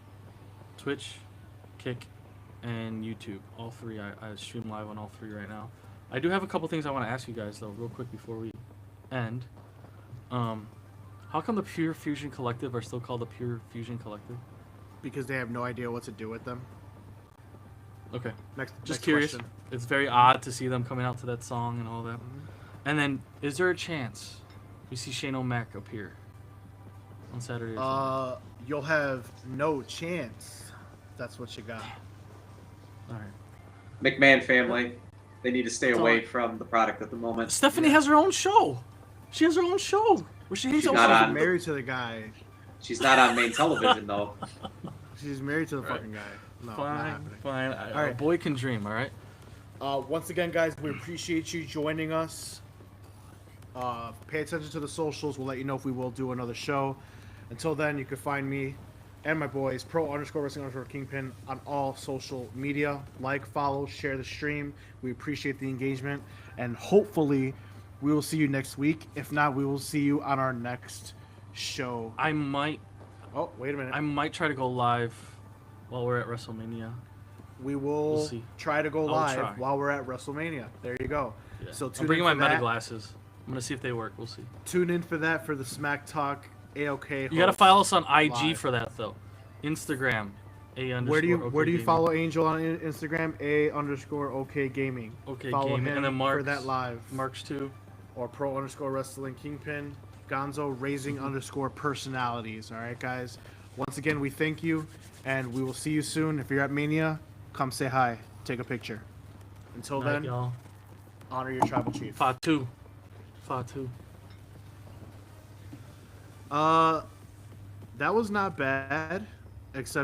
Twitch, Kick, and YouTube. All three. I stream live on all three right now. I do have a couple things I want to ask you guys though, real quick before we end. How come the Pure Fusion Collective are still called the Pure Fusion Collective? Because they have no idea what to do with them. Okay. Next Curious. question. It's very odd to see them coming out to that song and all that. And then, is there a chance we see Shane O'Mac appear on Saturday? Or Sunday? You'll have no chance. That's what you got. All right. McMahon family, they need to stay That's away all. from the product at the moment. Stephanie has her own show. She has her own show where she hangs She's out not with on. Married to the guy. She's not on main television though. She's married to the Right. fucking guy. No, not Fine, happening. fine. All A right. boy can dream. All right. Once again, guys, we appreciate you joining us. Pay attention to the socials. We'll let you know if we will do another show. Until then, you can find me and my boys, pro_wrestling_kingpin, on all social media. Like, follow, share the stream. We appreciate the engagement. And hopefully, we will see you next week. If not, we will see you on our next show. I might Oh, wait a minute. try to go live while we're at WrestleMania. We will We'll see. try to go I'll live try. while we're at WrestleMania. There you go. Yeah. So I'm tune bringing in my for meta that. glasses. I'm gonna see if they work. We'll see. Tune in for that for the Smack Talk AOK. You gotta follow us on IG live. for that though. Instagram. Where do you _OK follow Angel on Instagram? _OK Gaming. Okay, Follow gaming, him and then for Mark's, that live. Mark's too. Or pro_wrestling Kingpin. Gonzo raising _personalities. All right, guys. Once again, we thank you, and we will see you soon. If you're at Mania, come say hi, take a picture. Until Night, then, y'all. honor your tribal chief. Fatu. Fatu. That was not bad, except